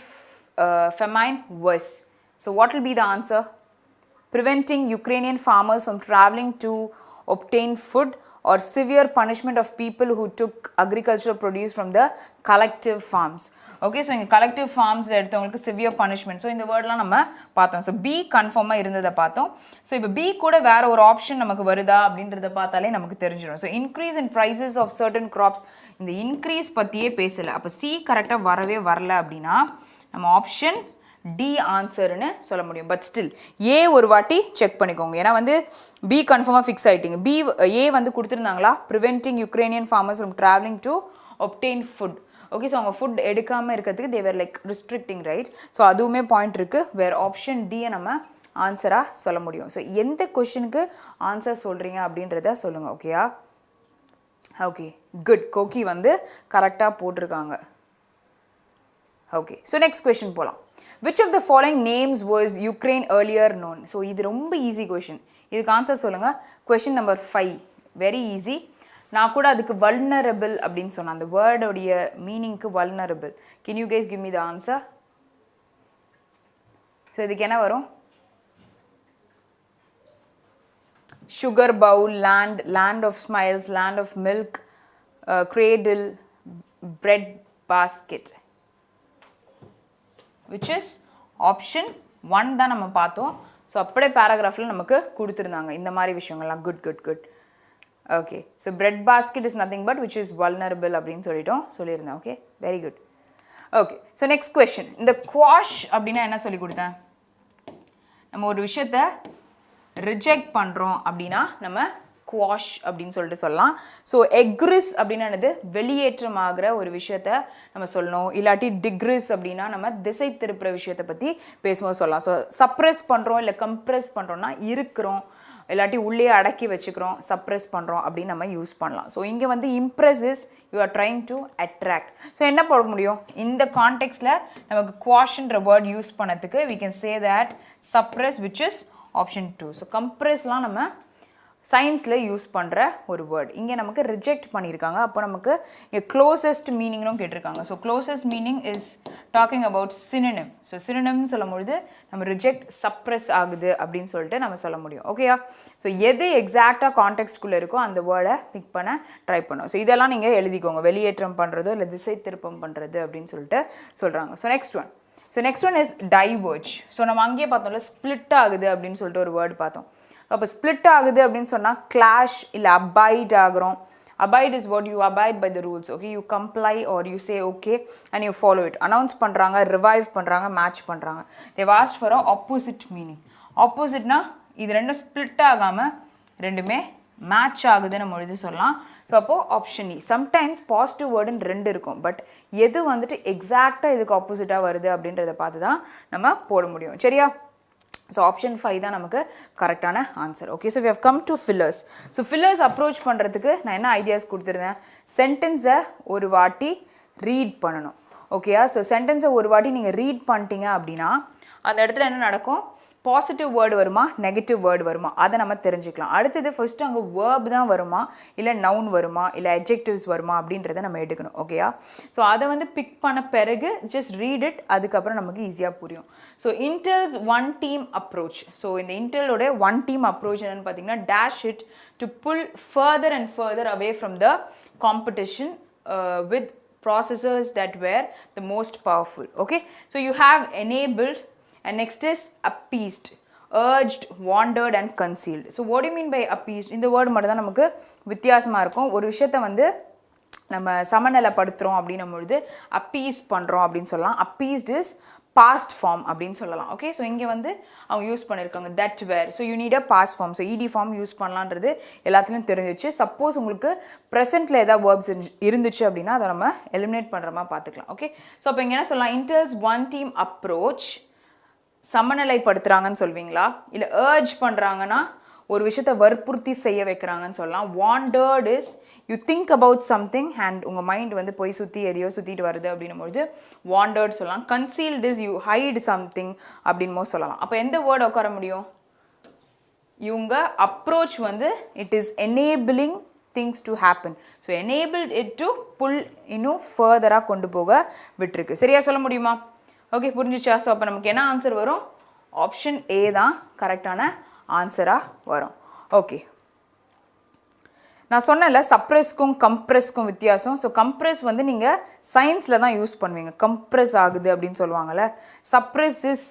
famine worse? So what will be the answer? Preventing Ukrainian farmers from traveling to obtain food, or severe punishment of people who took agricultural produce from the collective farms. Okay, so in collective farms எடுத்தவங்களுக்கு severe punishment. So இந்த வேர்ட்லாம் நம்ம பார்த்தோம். ஸோ பி கன்ஃபார்மாக இருந்ததை பார்த்தோம். ஸோ இப்போ பி கூட வேற ஒரு ஆப்ஷன் நமக்கு வருதா அப்படின்றத பார்த்தாலே நமக்கு தெரிஞ்சிடும். So increase in prices of certain crops, இந்த இன்க்ரீஸ் பற்றியே பேசலை. அப்போ சி கரெக்டாக வரவே வரல அப்படின்னா நம்ம ஆப்ஷன் டி ஆன்சர்னு சொல்ல முடியும். பட் ஸ்டில் ஏ ஒரு வாட்டி செக் பண்ணிக்கோங்க. ஏன்னா வந்து பி கன்ஃபார்மாக ஃபிக்ஸ் ஆகிட்டிங்க. பி ஏ வந்து கொடுத்துருந்தாங்களா, preventing Ukrainian farmers from travelling to obtain food. Okay. So அவங்க ஃபுட் எடுக்காமல் இருக்கிறதுக்கு they were like restricting right. So அதுவுமே பாயிண்ட் இருக்குது. வேறு ஆப்ஷன் டியை நம்ம ஆன்சராக சொல்ல முடியும். ஸோ எந்த கொஷனுக்கு ஆன்சர் சொல்கிறீங்க அப்படின்றத சொல்லுங்கள் ஓகேயா. Okay good. கோக்கி வந்து கரெக்டாக போட்டிருக்காங்க. ஓகே. ஸோ நெக்ஸ்ட் கொஷின் போகலாம். Which of the following names was Ukraine earlier known? So இது ரொம்ப ஈஸி கொஷின். இதுக்கு ஆன்சர் சொல்லுங்கள். Question number 5 very easy. நான் கூட அதுக்கு வல்னரபிள் அப்படின்னு சொன்னேன். அந்த வேர்டோடைய மீனிங்க்கு vulnerable. Can you guys give me the answer? So இதுக்கு என்ன வரும்? sugar bowl, land of smiles, land of milk, cradle, bread basket, which is option 1 தான் நம்ம பார்த்தோம். ஸோ அப்படியே பேராகிராஃபில் நமக்கு கொடுத்துருந்தாங்க இந்த மாதிரி விஷயங்கள்லாம். Good. Okay. So bread basket is nothing but which is vulnerable அப்படின்னு சொல்லியிருந்தேன். Okay very good. Okay so next question. இந்த குவாஷ் அப்படின்னா என்ன சொல்லி கொடுத்தேன்? நம்ம ஒரு விஷயத்த ரிஜெக்ட் பண்ணுறோம் அப்படின்னா நம்ம குவாஷ் அப்படின்னு சொல்லிட்டு சொல்லலாம். ஸோ எக்ரிஸ் அப்படின்னா என்னது? வெளியேற்றமாகிற ஒரு விஷயத்த நம்ம சொல்லணும். இல்லாட்டி டிக்ரிஸ் அப்படின்னா நம்ம திசை திருப்புற விஷயத்தை பற்றி பேசும்போது சொல்லலாம். ஸோ சப்ரெஸ் பண்ணுறோம் இல்லை கம்ப்ரெஸ் பண்ணுறோம்னா இருக்கிறோம், இல்லாட்டி உள்ளே அடக்கி வச்சுக்கிறோம், சப்ரெஸ் பண்ணுறோம் அப்படின்னு நம்ம யூஸ் பண்ணலாம். ஸோ இங்கே வந்து Impress is you are trying to attract. So என்ன போட முடியும் இந்த கான்டெக்ட்ஸில் நமக்கு குவாஷ்ன்ற வேர்ட் யூஸ் பண்ணதுக்கு we can say that suppress which is option 2. So கம்ப்ரெஸ்லாம் நம்ம சயின்ஸில் யூஸ் பண்ணுற ஒரு வேர்ட். இங்கே நமக்கு ரிஜெக்ட் பண்ணியிருக்காங்க. அப்போ நமக்கு இங்கே க்ளோசஸ்ட் மீனிங்னும் கேட்டிருக்காங்க. So closest meaning is talking about synonym. So சினோனிம்னு சொல்லும் பொழுது நம்ம ரிஜெக்ட் சப்ரெஸ் ஆகுது அப்படின்னு சொல்லிட்டு நம்ம சொல்ல முடியும். ஓகேயா? ஸோ எது எக்ஸாக்டாக கான்டெக்ட்குள்ளே இருக்கோ அந்த வேர்டை பிக் பண்ண ட்ரை பண்ணும். ஸோ இதெல்லாம் நீங்கள் எழுதிக்கோங்க. வெளியேற்றம் பண்ணுறதோ இல்லை திசை திருப்பம் பண்ணுறது அப்படின்னு சொல்லிட்டு சொல்கிறாங்க. So next one is diverge. So நம்ம அங்கேயே பார்த்தோம்ல ஸ்ப்ளிட் ஆகுது அப்படின்னு சொல்லிட்டு ஒரு வேர்டு பார்த்தோம். அப்போ ஸ்ப்ளிட் ஆகுது அப்படின்னு சொன்னால் கிளாஷ் இல்லை அபைட் ஆகிறோம். Abide is what you abide by the rules. Okay, you comply or you say okay and you follow it. Announce பண்றாங்க, revive பண்றாங்க, match பண்றாங்க. They've asked for a opposite meaning. Oppositeனா இது ரெண்டும் ஸ்ப்ளிட் ஆகாம ரெண்டுமே மேட்ச் ஆகுதுன்னு நம்ம எழுதி சொல்லலாம். ஸோ அப்போது ஆப்ஷன் இ. சம்டைம்ஸ் பாசிட்டிவ் வேர்டுன்னு ரெண்டு இருக்கும், பட் எது வந்துட்டு எக்ஸாக்டாக இதுக்கு ஆப்போசிட்டாக வருது அப்படின்றத பார்த்து தான் நம்ம போட முடியும். சரியா? ஸோ ஆப்ஷன் 5 தான் நமக்கு கரெக்டான answer. Okay, so we have come to fillers. So fillers approach பண்ணுறதுக்கு நான் என்ன ஐடியாஸ் கொடுத்துருந்தேன்? சென்டென்ஸை ஒரு வாட்டி ரீட் பண்ணணும். ஓகேயா? ஸோ சென்டென்ஸை ஒரு வாட்டி நீங்கள் ரீட் பண்ணிட்டீங்க அப்படின்னா அந்த இடத்துல என்ன நடக்கும்? பாசிட்டிவ் வேர்டு வருமா, நெகட்டிவ் வேர்டு வருமா, அதை நம்ம தெரிஞ்சுக்கலாம். அடுத்தது ஃபர்ஸ்ட்டு அங்கே வேர்ப் தான் வருமா, இல்லை நவுன் வருமா, இல்லை அட்ஜெக்டிவ்ஸ் வருமா அப்படின்றத நம்ம எடுக்கணும். ஓகேயா? ஸோ அதை வந்து பிக் பண்ண பிறகு ஜஸ்ட் ரீட் இட், அதுக்கப்புறம் நமக்கு ஈஸியாக புரியும். So Intel's one team approach. So இந்த இன்டெலோட ஒன் டீம் அப்ரோச் என்னன்னு பார்த்தீங்கன்னா dash it to pull further and further away from the competition with processors that were the most powerful. Okay, so you have enabled, and next is appeased, urged, wandered and concealed. So what do you mean by appeased? இந்த வேர்டு மட்டும் தான் நமக்கு வித்தியாசமாக இருக்கும். ஒரு விஷயத்தை வந்து நம்ம சமநிலைப்படுத்துகிறோம் அப்படின்னும் பொழுது அப்பீஸ் பண்ணுறோம் அப்படின்னு சொல்லலாம். அப்பீஸ்ட் இஸ் பாஸ்ட் ஃபார்ம் அப்படின்னு சொல்லலாம். ஓகே, ஸோ இங்கே வந்து அவங்க யூஸ் பண்ணியிருக்காங்க that where. So you need a past form. So ed form use பண்ணலான்றது எல்லாத்துலேயும் தெரிஞ்சிச்சு. சப்போஸ் உங்களுக்கு ப்ரெசென்ட்டில் ஏதாவது வேர்ப்ஸ் இருந்துச்சு அப்படின்னா அதை நம்ம எலிமினேட் பண்ணுற மாதிரி பார்த்துக்கலாம். ஓகே, ஸோ அப்போ இங்கே என்ன சொல்லலாம்? இன்டெல்ஸ் ஒன் டீம் அப்ரோச் சமநிலைப்படுத்துகிறாங்கன்னு சொல்வீங்களா, இல்லை ஏர்ஜ் பண்ணுறாங்கன்னா ஒரு விஷயத்தை வற்புறுத்தி செய்ய வைக்கிறாங்கன்னு சொல்லலாம். Wandered is you think about something and உங்கள் மைண்ட் வந்து போய் சுற்றி எதையோ சுற்றிட்டு வருது அப்படின்னும்போது வாண்டர்ட் சொல்லலாம். Concealed is you hide something அப்படின்னும் சொல்லலாம். அப்போ எந்த வேர்டு உட்கார முடியும்? இவங்க அப்ரோச் வந்து it is enabling things to happen. So enabled it to pull இன்னும் ஃபர்தராக கொண்டு போக விட்டுருக்கு. சரியா சொல்ல முடியுமா? ஓகே, புரிஞ்சிச்சா? ஸோ அப்போ நமக்கு என்ன ஆன்சர் வரும்? ஆப்ஷன் ஏ தான் கரெக்டான ஆன்சராக வரும். ஓகே, நான் சொன்னல சப்ரெஸ்க்கும் கம்ப்ரெஸ்க்கும் வித்தியாசம். ஸோ கம்ப்ரெஸ் வந்து நீங்கள் சயின்ஸில் தான் யூஸ் பண்ணுவீங்க. கம்ப்ரெஸ் ஆகுது அப்படின்னு சொல்லுவாங்கள்ல. சப்ரெஸ் இஸ்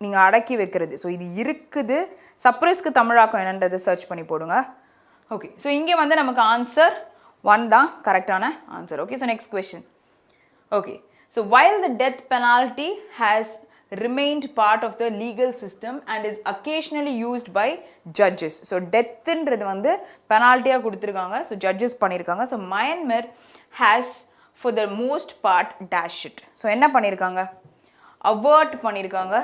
நீங்கள் அடக்கி வைக்கிறது. ஸோ இது இருக்குது. சப்ரெஸ்க்கு தமிழாக்கம் என்னன்றதை சர்ச் பண்ணி போடுங்க. ஓகே, ஸோ இங்கே வந்து நமக்கு ஆன்சர் 1 தான் கரெக்டான answer. Okay, so next question. Okay, so while the death penalty has remained part of the legal system and is occasionally used by judges. So deathன்றது வந்து பெனால்ட்டியாக கொடுத்துருக்காங்க. ஸோ ஜட்ஜஸ் பண்ணியிருக்காங்க. So Myanmar has for the most part dash it. So என்ன பண்ணியிருக்காங்க? avert பண்ணியிருக்காங்க,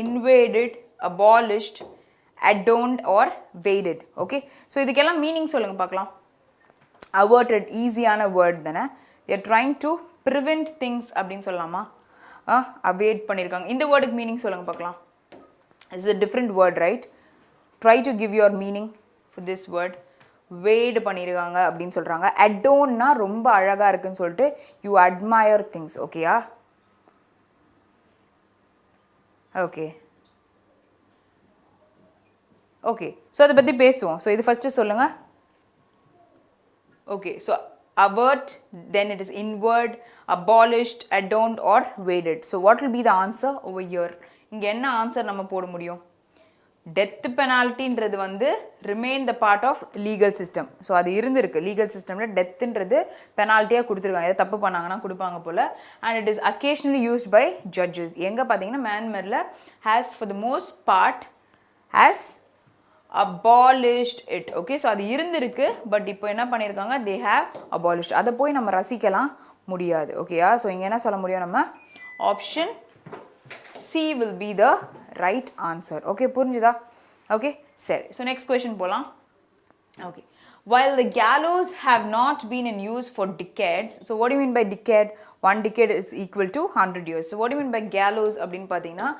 invaded, abolished, adorned or vaded. Okay, so இதுக்கெல்லாம் மீனிங் சொல்லுங்கள் பார்க்கலாம். averted ஈஸியான வேர்ட் தானே. they are trying to prevent things அப்படின்னு சொல்லலாமா? அவேட் பண்ணியிருக்காங்க. இந்த வேர்டுக்கு மீனிங் சொல்லுங்கள் பார்க்கலாம். It's a different word, right? try to give your meaning for this word. வேட் பண்ணியிருக்காங்க அப்படின்னு சொல்கிறாங்க. adornனா ரொம்ப அழகாக இருக்குன்னு சொல்லிட்டு you admire things. ஓகேயா? ஓகே ஓகே, ஸோ அதை பற்றி பேசுவோம். ஸோ இது ஃபஸ்ட்டு சொல்லுங்கள். Okay, so avert, then it is inward, abolished, adorned or vaded. So what will be the answer over here? இங்கே என்ன ஆன்சர் நம்ம போட முடியும்? டெத் பெனால்ட்டின்றது வந்து remain the part of legal system. So அது இருந்திருக்கு லீகல் சிஸ்டமில் டெத்துன்றது பெனால்ட்டியாக கொடுத்துருக்காங்க, எதாவது தப்பு பண்ணாங்கன்னா கொடுப்பாங்க போல். And it is occasionally used by judges. எங்கே பார்த்தீங்கன்னா மியான்மரில் has for the most part has abolished it. Okay, so அது இருந்திருக்கு, பட் இப்போ என்ன பண்ணியிருக்காங்க, they have abolished. அதை போய் நம்ம ரசிக்கலாம் முடியாது. ஓகேயா, ஸோ இங்கே என்ன சொல்ல முடியும் நம்ம, option C will be the right answer. Okay, புரிஞ்சுதா? ஓகே, சரி. ஸோ நெக்ஸ்ட் கொஸ்டின் போகலாம். Okay, while the gallows have not been in use for decades, so what do you mean by decade? One decade is equal to 100 years. So what do you mean by gallows அப்படின்னு பார்த்தீங்கன்னா,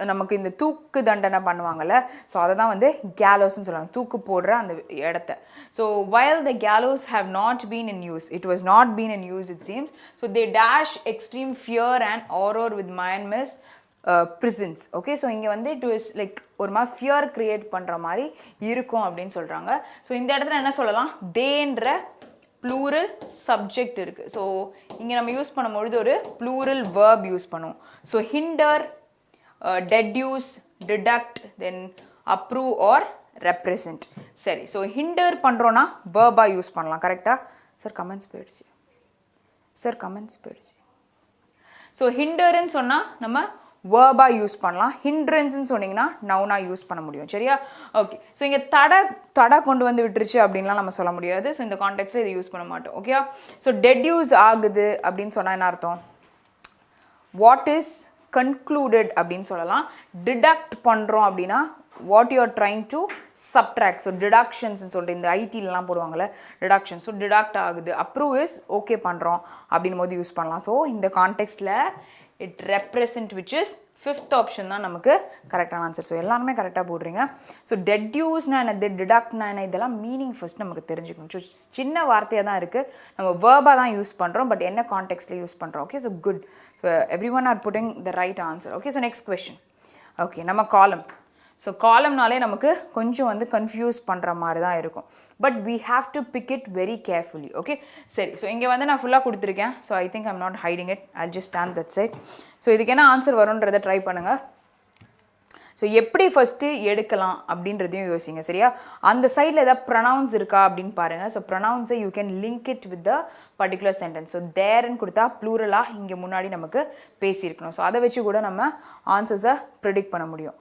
நமக்கு இந்த தூக்கு தண்டனை பண்ணுவாங்கல்ல, ஸோ அதை தான் வந்து கேலோஸ்ன்னு சொல்லுவாங்க, தூக்கு போடுற அந்த இடத்த. So while the gallows have not been in use, it was not been in use it seems, so they dash extreme fear and horror with Myanmar's prisons. Okay, so இங்கே வந்து இட் வாஸ் லைக் ஒரு மாதிரி ஃபியர் கிரியேட் பண்ணுற மாதிரி இருக்கும் அப்படின்னு சொல்கிறாங்க. ஸோ இந்த இடத்துல என்ன சொல்லலாம், தேன்ற ப்ளூரல் சப்ஜெக்ட் இருக்குது. ஸோ இங்கே நம்ம யூஸ் பண்ணும்பொழுது ஒரு ப்ளூரல் வேர்ப் யூஸ் பண்ணுவோம். So hinder, deduce, deduct, then approve or represent. சரி, ஸோ ஹிண்டர் பண்ணுறோன்னா வேர்பாக யூஸ் பண்ணலாம். கரெக்டாக சார்? கமெண்ட்ஸ் போயிடுச்சு சார், கமெண்ட்ஸ் போயிடுச்சு. ஸோ ஹிண்டர்ன்னு சொன்னால் நம்ம வேர்பாக யூஸ் பண்ணலாம். ஹிண்ட்ரன்ஸ்ன்னு சொன்னீங்கன்னா நவுனாக யூஸ் பண்ண முடியும். சரியா? ஓகே, ஸோ இங்கே தடை கொண்டு வந்து விட்டுருச்சு அப்படின்லாம் நம்ம சொல்ல முடியாது. ஸோ இந்த கான்டெக்ட்ல இதை யூஸ் பண்ண மாட்டோம். ஓகே, ஸோ டெட்யூஸ் ஆகுது அப்படின்னு சொன்னால் என்ன அர்த்தம், வாட் இஸ் கன்க்ளூடட் அப்படின்னு சொல்லலாம். டிடக்ட் பண்ணுறோம் அப்படின்னா what you are trying to subtract. So டிடக்ஷன்ஸ்ன்னு சொல்லிட்டு இந்த ஐடிலலாம் போடுவாங்கள்ல டிடக்ஷன். ஸோ டிடக்ட் ஆகுது. அப்ரூவ் இஸ் ஓகே பண்ணுறோம் அப்படின் போது யூஸ் பண்ணலாம். ஸோ இந்த கான்டெக்ஸ்டில் it represent which is fifth option தான் நமக்கு கரெக்டான ஆன்சர். ஸோ எல்லாருமே கரெக்டாக போடுறீங்க. ஸோ டெட்யூஸ்னா என்னது, டிடக்ட்னா என்ன, இதெல்லாம் மீனிங் ஃபர்ஸ்ட் நமக்கு தெரிஞ்சுக்கணும். ஸோ சின்ன வார்த்தையாக தான் இருக்குது, நம்ம வேர்பாக தான் யூஸ் பண்ணுறோம், பட் என்ன கான்டெக்ஸ்டில் யூஸ் பண்ணுறோம். Okay, so good. So every one are putting the right answer. Okay, so next question. Okay, நம்ம காலம். ஸோ காலம்னாலே நமக்கு கொஞ்சம் வந்து கன்ஃபியூஸ் பண்ணுற மாதிரி தான் இருக்கும், but we have to pick it very carefully. Okay, சரி. ஸோ இங்கே வந்து நான் ஃபுல்லாக கொடுத்துருக்கேன். So I think I'm not hiding it, I'll just stand that side. So இதுக்கு என்ன ஆன்சர் வரும்ன்றதை ட்ரை பண்ணுங்கள். ஸோ எப்படி ஃபஸ்ட்டு எடுக்கலாம் அப்படின்றதையும் யோசிங்க. சரியா? அந்த சைடில் ஏதாவது ப்ரொனவுன்ஸ் இருக்கா அப்படின்னு பாருங்கள். ஸோ ப்ரொனவுன்ஸை you can link it with the particular sentence. So தேர்ன்னு கொடுத்தா ப்ளூரலாக இங்கே முன்னாடி நமக்கு பேசியிருக்கணும். ஸோ அதை வச்சு கூட நம்ம ஆன்சர்ஸை ப்ரிடிக்ட் பண்ண முடியும்.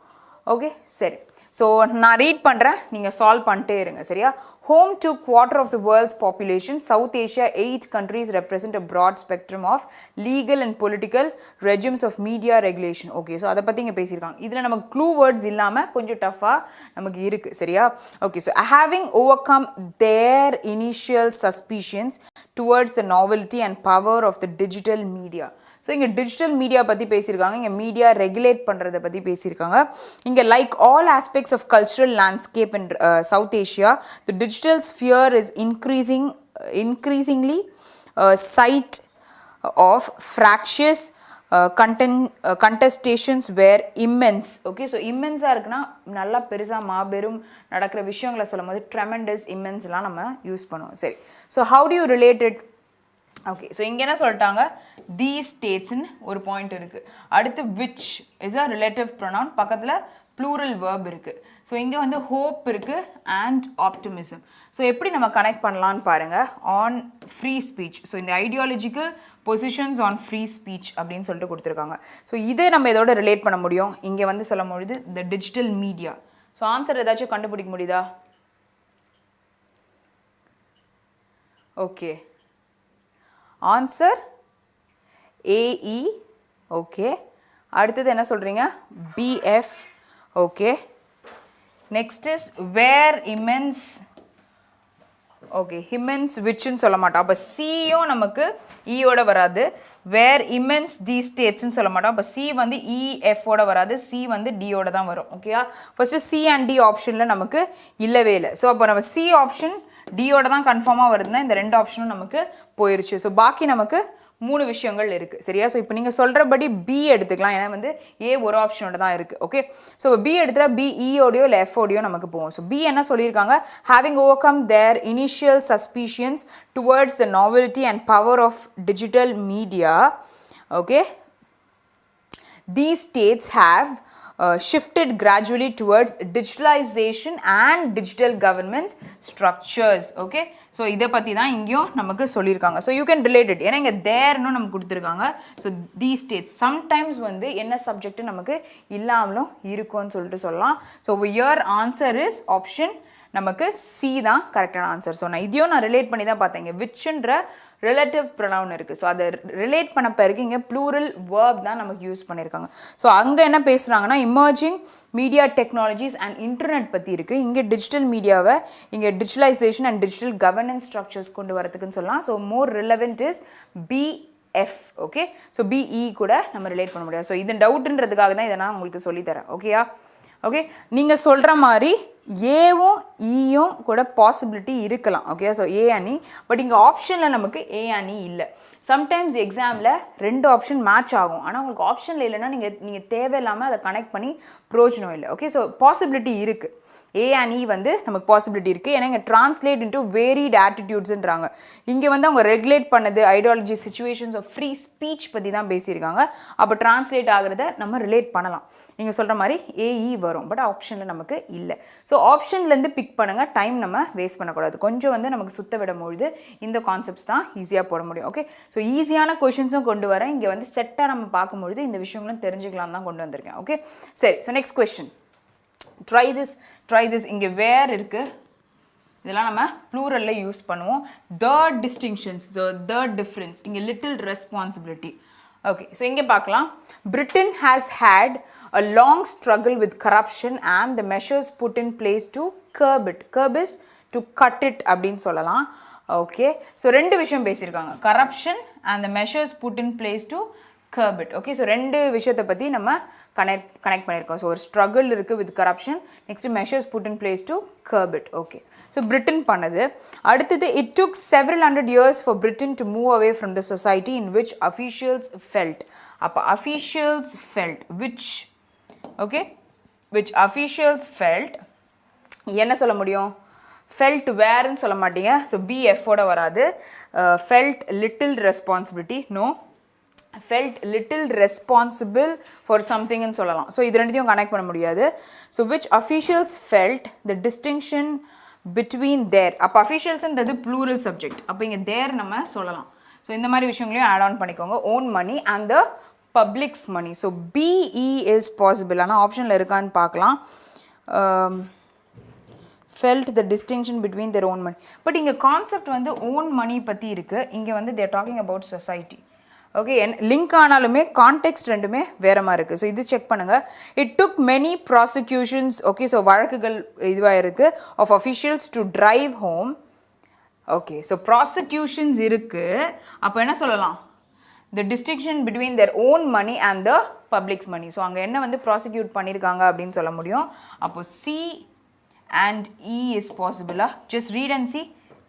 ஓகே, சரி. ஸோ நான் ரீட் பண்ணுறேன், நீங்கள் சால்வ் பண்ணிட்டே இருங்க. சரியா? Home to quarter of the world's population, South Asia 8 countries represent a broad spectrum of legal and political regimes of media regulation. Okay, so அதை பற்றி இங்கே பேசியிருக்காங்க. இதில் நமக்கு க்ளூ வேர்ட்ஸ் இல்லாமல் கொஞ்சம் டஃப்பாக நமக்கு இருக்குது. சரியா? Okay, so having overcome their initial suspicions towards the novelty and power of the digital media. So இங்கே டிஜிட்டல் மீடியா பற்றி பேசியிருக்காங்க, இங்கே மீடியா ரெகுலேட் பண்ணுறதை பற்றி பேசியிருக்காங்க. இங்கே like all aspects of cultural landscape in South Asia, the digital sphere is increasingly site of fractious contestations were immense. Okay, so இம்மென்ஸாக இருக்குன்னா நல்லா பெருசாக மாபெரும் நடக்கிற விஷயங்களை சொல்லும் போது ட்ரெமெண்டஸ் இம்மென்ஸ்லாம் நம்ம யூஸ் பண்ணுவோம். சரி, so how do you relate it? Okay, so இங்கே என்ன சொல்லிட்டாங்க, தீஸ் ஸ்டேட்ஸ்ன்னு ஒரு பாயிண்ட் இருக்குது. அடுத்து which is a relative pronoun, பக்கத்தில் ப்ளூரல் வேர்ப் இருக்குது. ஸோ இங்கே வந்து ஹோப் இருக்குது அண்ட் ஆப்டிமிசம். ஸோ எப்படி நம்ம கனெக்ட் பண்ணலான்னு பாருங்கள். ஆன் ஃப்ரீ ஸ்பீச், ஸோ இந்த ideological positions on free speech அப்படின்னு சொல்லிட்டு கொடுத்துருக்காங்க. ஸோ இதை நம்ம இதோட ரிலேட் பண்ண முடியும். இங்கே வந்து சொல்லும் பொழுது the digital media. So answer ஏதாச்சும் கண்டுபிடிக்க முடியுதா? Okay, answer AE. ஓகே, அடுத்தது என்ன சொல்கிறீங்க? BF. Okay, next is were immense. Okay, immense விச்ன்னு சொல்ல மாட்டோம், அப்போ சியும் நமக்கு இயோட வராது. வேர் இமென்ஸ் தி ஸ்டேட்ஸ்ன்னு சொல்ல மாட்டோம், அப்போ சி வந்து இஎஃப்ஓட வராது, சி வந்து டியோட தான் வரும். ஓகேயா? ஃபர்ஸ்ட்டு சி அண்ட் டி ஆப்ஷனில் நமக்கு இல்லவே இல்லை. ஸோ அப்போ நம்ம சி ஆப்ஷன் டியோட தான் கன்ஃபார்மாக வருதுன்னா இந்த ரெண்டு ஆப்ஷனும் நமக்கு போயிடுச்சு. ஸோ பாக்கி நமக்கு 3 விஷயங்கள் இருக்குது. சரியா? ஸோ இப்போ நீங்கள் சொல்கிறபடி பி எடுத்துக்கலாம், ஏன்னா வந்து ஏ ஒரு ஆப்ஷனோட தான் இருக்குது. ஓகே, ஸோ பி எடுத்துட்டா பி இஓடியோ இல்லை எஃப்ஓடியோ நமக்கு போகும். ஸோ பி என்ன சொல்லியிருக்காங்க, having overcome their initial suspicions towards the novelty and power of digital media. Okay, these states have shifted gradually towards digitalization and digital government structures. Okay, so இதை பற்றி தான் இங்கேயும் நமக்கு சொல்லியிருக்காங்க. So you can relate it, ஏன்னா இங்கே தேர்னும் நமக்கு கொடுத்துருக்காங்க. ஸோ தி ஸ்டேட்ஸ் சம்டைம்ஸ் வந்து என்ன சப்ஜெக்ட் நமக்கு இல்லாமலும் இருக்கும்னு சொல்லிட்டு சொல்லலாம். So your answer is option நமக்கு சி தான் கரெக்டான ஆன்சர். ஸோ நான் இதையும் நான் ரிலேட் பண்ணி தான் பார்த்தேன். இங்கே விச்ன்ற ரிலேட்டிவ் ப்ரொனவுன் இருக்குது. ஸோ அதை ரிலேட் பண்ண பிறகு இங்கே ப்ளூரல் வேர்ப் தான் நமக்கு யூஸ் பண்ணியிருக்காங்க. ஸோ அங்கே என்ன பேசுகிறாங்கன்னா emerging media technologies and internet பற்றி இருக்குது. இங்கே டிஜிட்டல் மீடியாவை இங்கே digitalisation and digital governance structures கொண்டு வரதுக்குன்னு சொல்லலாம். So more relevant is BF. Okay, so BE கூட நம்ம ரிலேட் பண்ண முடியாது. ஸோ இது டவுட்டுன்றதுக்காக தான் இதை நான் உங்களுக்கு சொல்லித்தரேன். ஓகேயா? ஓகே, நீங்கள் சொல்கிற மாதிரி ஏவும் ஈயும் கூட பாசிபிலிட்டி இருக்கலாம். ஓகே, ஸோ ஏ அணி, பட் இங்கே ஆப்ஷனில் நமக்கு ஏ அணி இல்லை. சம்டைம்ஸ் எக்ஸாமில் ரெண்டு ஆப்ஷன் மேட்ச் ஆகும், ஆனால் உங்களுக்கு ஆப்ஷனில் இல்லைன்னா நீங்கள் தேவையில்லாமல் அதை கனெக்ட் பண்ணி ப்ரோஜனம் இல்லை. ஓகே, ஸோ பாசிபிலிட்டி இருக்குது. ஏ அண்ட் இ வந்து நமக்கு பாசிபிலிட்டி இருக்குது. ஏன்னா இங்கே ட்ரான்ஸ்லேட் இன்ட்டு வேரிட் ஆட்டிடியூட்ஸுன்றாங்க. இங்கே வந்து அவங்க ரெகுலேட் பண்ணது ideology, situations of free speech பற்றி தான் பேசியிருக்காங்க. அப்போ ட்ரான்ஸ்லேட் ஆகிறத நம்ம ரிலேட் பண்ணலாம். நீங்கள் சொல்கிற மாதிரி ஏஇ வரும், பட் ஆப்ஷனில் நமக்கு இல்லை. ஸோ ஆப்ஷன்லேருந்து பிக் பண்ணுங்கள், டைம் நம்ம வேஸ்ட் பண்ணக்கூடாது. கொஞ்சம் வந்து நமக்கு சுத்த விடும்பொழுது இந்த கான்செப்ட்ஸ் தான் ஈஸியாக போட முடியும். ஓகே, ஸோ ஈஸியான கொஷின்ஸும் கொண்டு வரேன். இங்கே வந்து செட்டாக நம்ம பார்க்கும்பொழுது இந்த விஷயங்களும் தெரிஞ்சுக்கலாம் தான் கொண்டு வந்திருக்கேன். ஓகே, சரி. So next question, try this. இங்கே வேர் இருக்குது, இதெல்லாம் நம்ம ப்ளூரலில் யூஸ் பண்ணுவோம். த டிஸ்டிங்ஷன்ஸ், த டிஃப்ரென்ஸ், இங்கே லிட்டில் ரெஸ்பான்சிபிலிட்டி. ஓகே, ஸோ இங்கே பார்க்கலாம். Britain has had a long struggle with corruption and the measures put in place to curb it. Curb is to cut it அப்படின்னு சொல்லலாம். ஓகே, ஸோ ரெண்டு விஷயம் பேசியிருக்காங்க, corruption and the measures put in place to curb it. Okay, so ரெண்டு விஷயத்தை பற்றி நம்ம கனெக்ட் பண்ணியிருக்கோம். ஸோ ஒரு ஸ்ட்ரகிள் இருக்குது with corruption, next measures put in place to curb it. Okay, so Britain பண்ணது. அடுத்தது, it took several hundred years for Britain to move away from the society in which officials felt. அப்போ officials felt, which officials felt என்ன சொல்ல முடியும்? felt whereன்னு சொல்ல மாட்டீங்க. ஸோ BFோட வராது. felt little responsibility, no. felt little responsible for something ன்னு சொல்லலாம். ஸோ இது ரெண்டுத்தையும் கனெக்ட் பண்ண முடியாது. So which officials felt the distinction between their. அப்போ அஃபிஷியல்ஸ்ன்றது ப்ளூரல் சப்ஜெக்ட், அப்போ இங்கே தேர் நம்ம சொல்லலாம். ஸோ இந்த மாதிரி விஷயங்களையும் ஆட் ஆன் பண்ணிக்கோங்க. Own money and the public's money. So BE is possible, ஆனால் ஆப்ஷனில் இருக்கான்னு பார்க்கலாம். felt the distinction between their own money. But இங்கே கான்செப்ட் வந்து ஓன் மணி பற்றி இருக்குது. இங்கே வந்து they're talking about society. Okay, link ஆனாலுமே கான்டெக்ஸ்ட் ரெண்டுமே வேறு மாதிரி இருக்குது. ஸோ இது செக் பண்ணுங்கள். It took many prosecutions. Okay, so வழக்குகள் இதுவாக இருக்குது of officials to drive home. Okay, so prosecutions இருக்குது. அப்போ என்ன சொல்லலாம்? The distinction between their own money and the public's money. So அங்கே என்ன வந்து ப்ராசிக்யூட் பண்ணியிருக்காங்க அப்படின்னு சொல்ல முடியும். அப்போ C and E இஸ் பாசிபிளா? Just read and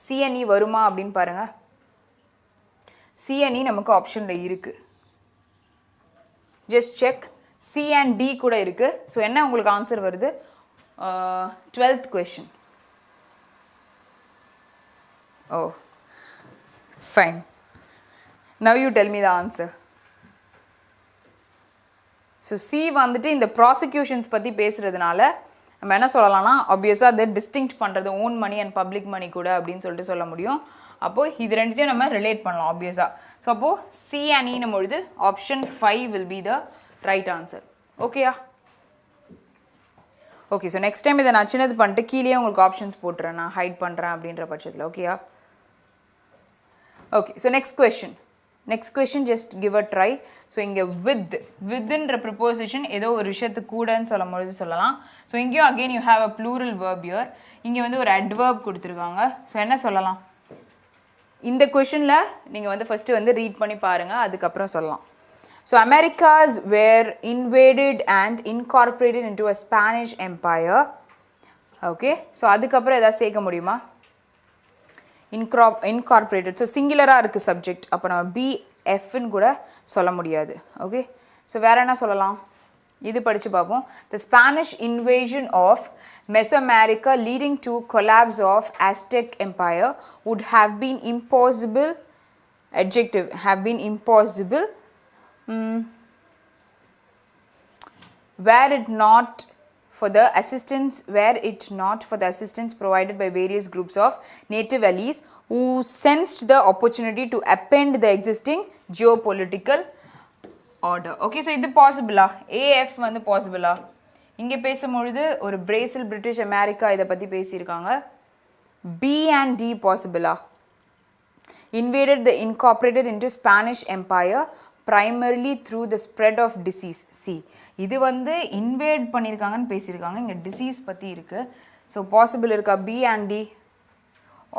C and E வருமா அப்படின்னு பாருங்கள். C and E நமக்கு ஆப்ஷனில் இருக்குது. Just check. C and D கூட இருக்குது. ஸோ என்ன உங்களுக்கு ஆன்சர் வருது? 12th question. Oh, fine. Now you tell me the answer. So C வந்துட்டு இந்த ப்ராசிக்யூஷன்ஸ் பற்றி பேசுகிறதுனால நம்ம என்ன சொல்லலாம்னா, ஆப்வியஸாக அதை டிஸ்டிங்க்ட் பண்ணுறது own money and public money கூட அப்படின்னு சொல்லிட்டு சொல்ல முடியும். அப்போது இது ரெண்டுத்தையும் நம்ம ரிலேட் பண்ணலாம் ஆப்வியஸாக. ஸோ அப்போது C and E பொழுது option 5 will be the right answer. ஓகேயா? ஓகே, ஸோ நெக்ஸ்ட் டைம் இதை நான் சின்னது பண்ணிட்டு கீழே உங்களுக்கு ஆப்ஷன்ஸ் போட்டுறேன், நான் ஹைட் பண்ணுறேன் அப்படின்ற பட்சத்தில். ஓகேயா? Okay, so next question just give a try. So இங்கே வித்ன்ற ப்ரிப்போசிஷன் ஏதோ ஒரு விஷயத்துக்கு கூடன்னு சொல்லும் பொழுது சொல்லலாம். ஸோ இங்கேயும் again you have a plural verb here. இங்கே வந்து ஒரு அட்வர்ப் கொடுத்துருக்காங்க. ஸோ என்ன சொல்லலாம்? இந்த கொஷனில் நீங்கள் வந்து ஃபஸ்ட்டு வந்து ரீட் பண்ணி பாருங்கள், அதுக்கப்புறம் சொல்லலாம். So Americas were invaded and incorporated into a Spanish empire. Okay, so அதுக்கப்புறம் எதாவது சேர்க்க முடியுமா? இன்கார்பரேட்டட், ஸோ சிங்குலராக இருக்குது சப்ஜெக்ட், அப்போ நம்ம BFன்னு கூட சொல்ல முடியாது. ஓகே, ஸோ வேறு என்ன சொல்லலாம்? இது படித்து பார்ப்போம். The Spanish invasion of Mesoamerica leading to collapse of Aztec empire would have been impossible. Adjective, have been impossible were it not for the assistance provided by various groups of native allies who sensed the opportunity to append the existing geopolitical order. Okay, so இது பாசிபிளா? AF வந்து பாசிபிளா? இங்கே பேசும்பொழுது ஒரு பிரேசில், பிரிட்டிஷ், அமெரிக்கா இதை பற்றி பேசியிருக்காங்க. B and D பாசிபிளா? Invaded the incorporated into Spanish Empire primarily through the spread of disease. C. இது வந்து இன்வேட் பண்ணியிருக்காங்கன்னு பேசியிருக்காங்க. இங்கே டிசீஸ் பற்றி இருக்குது. ஸோ பாசிபிள் இருக்கா? B and D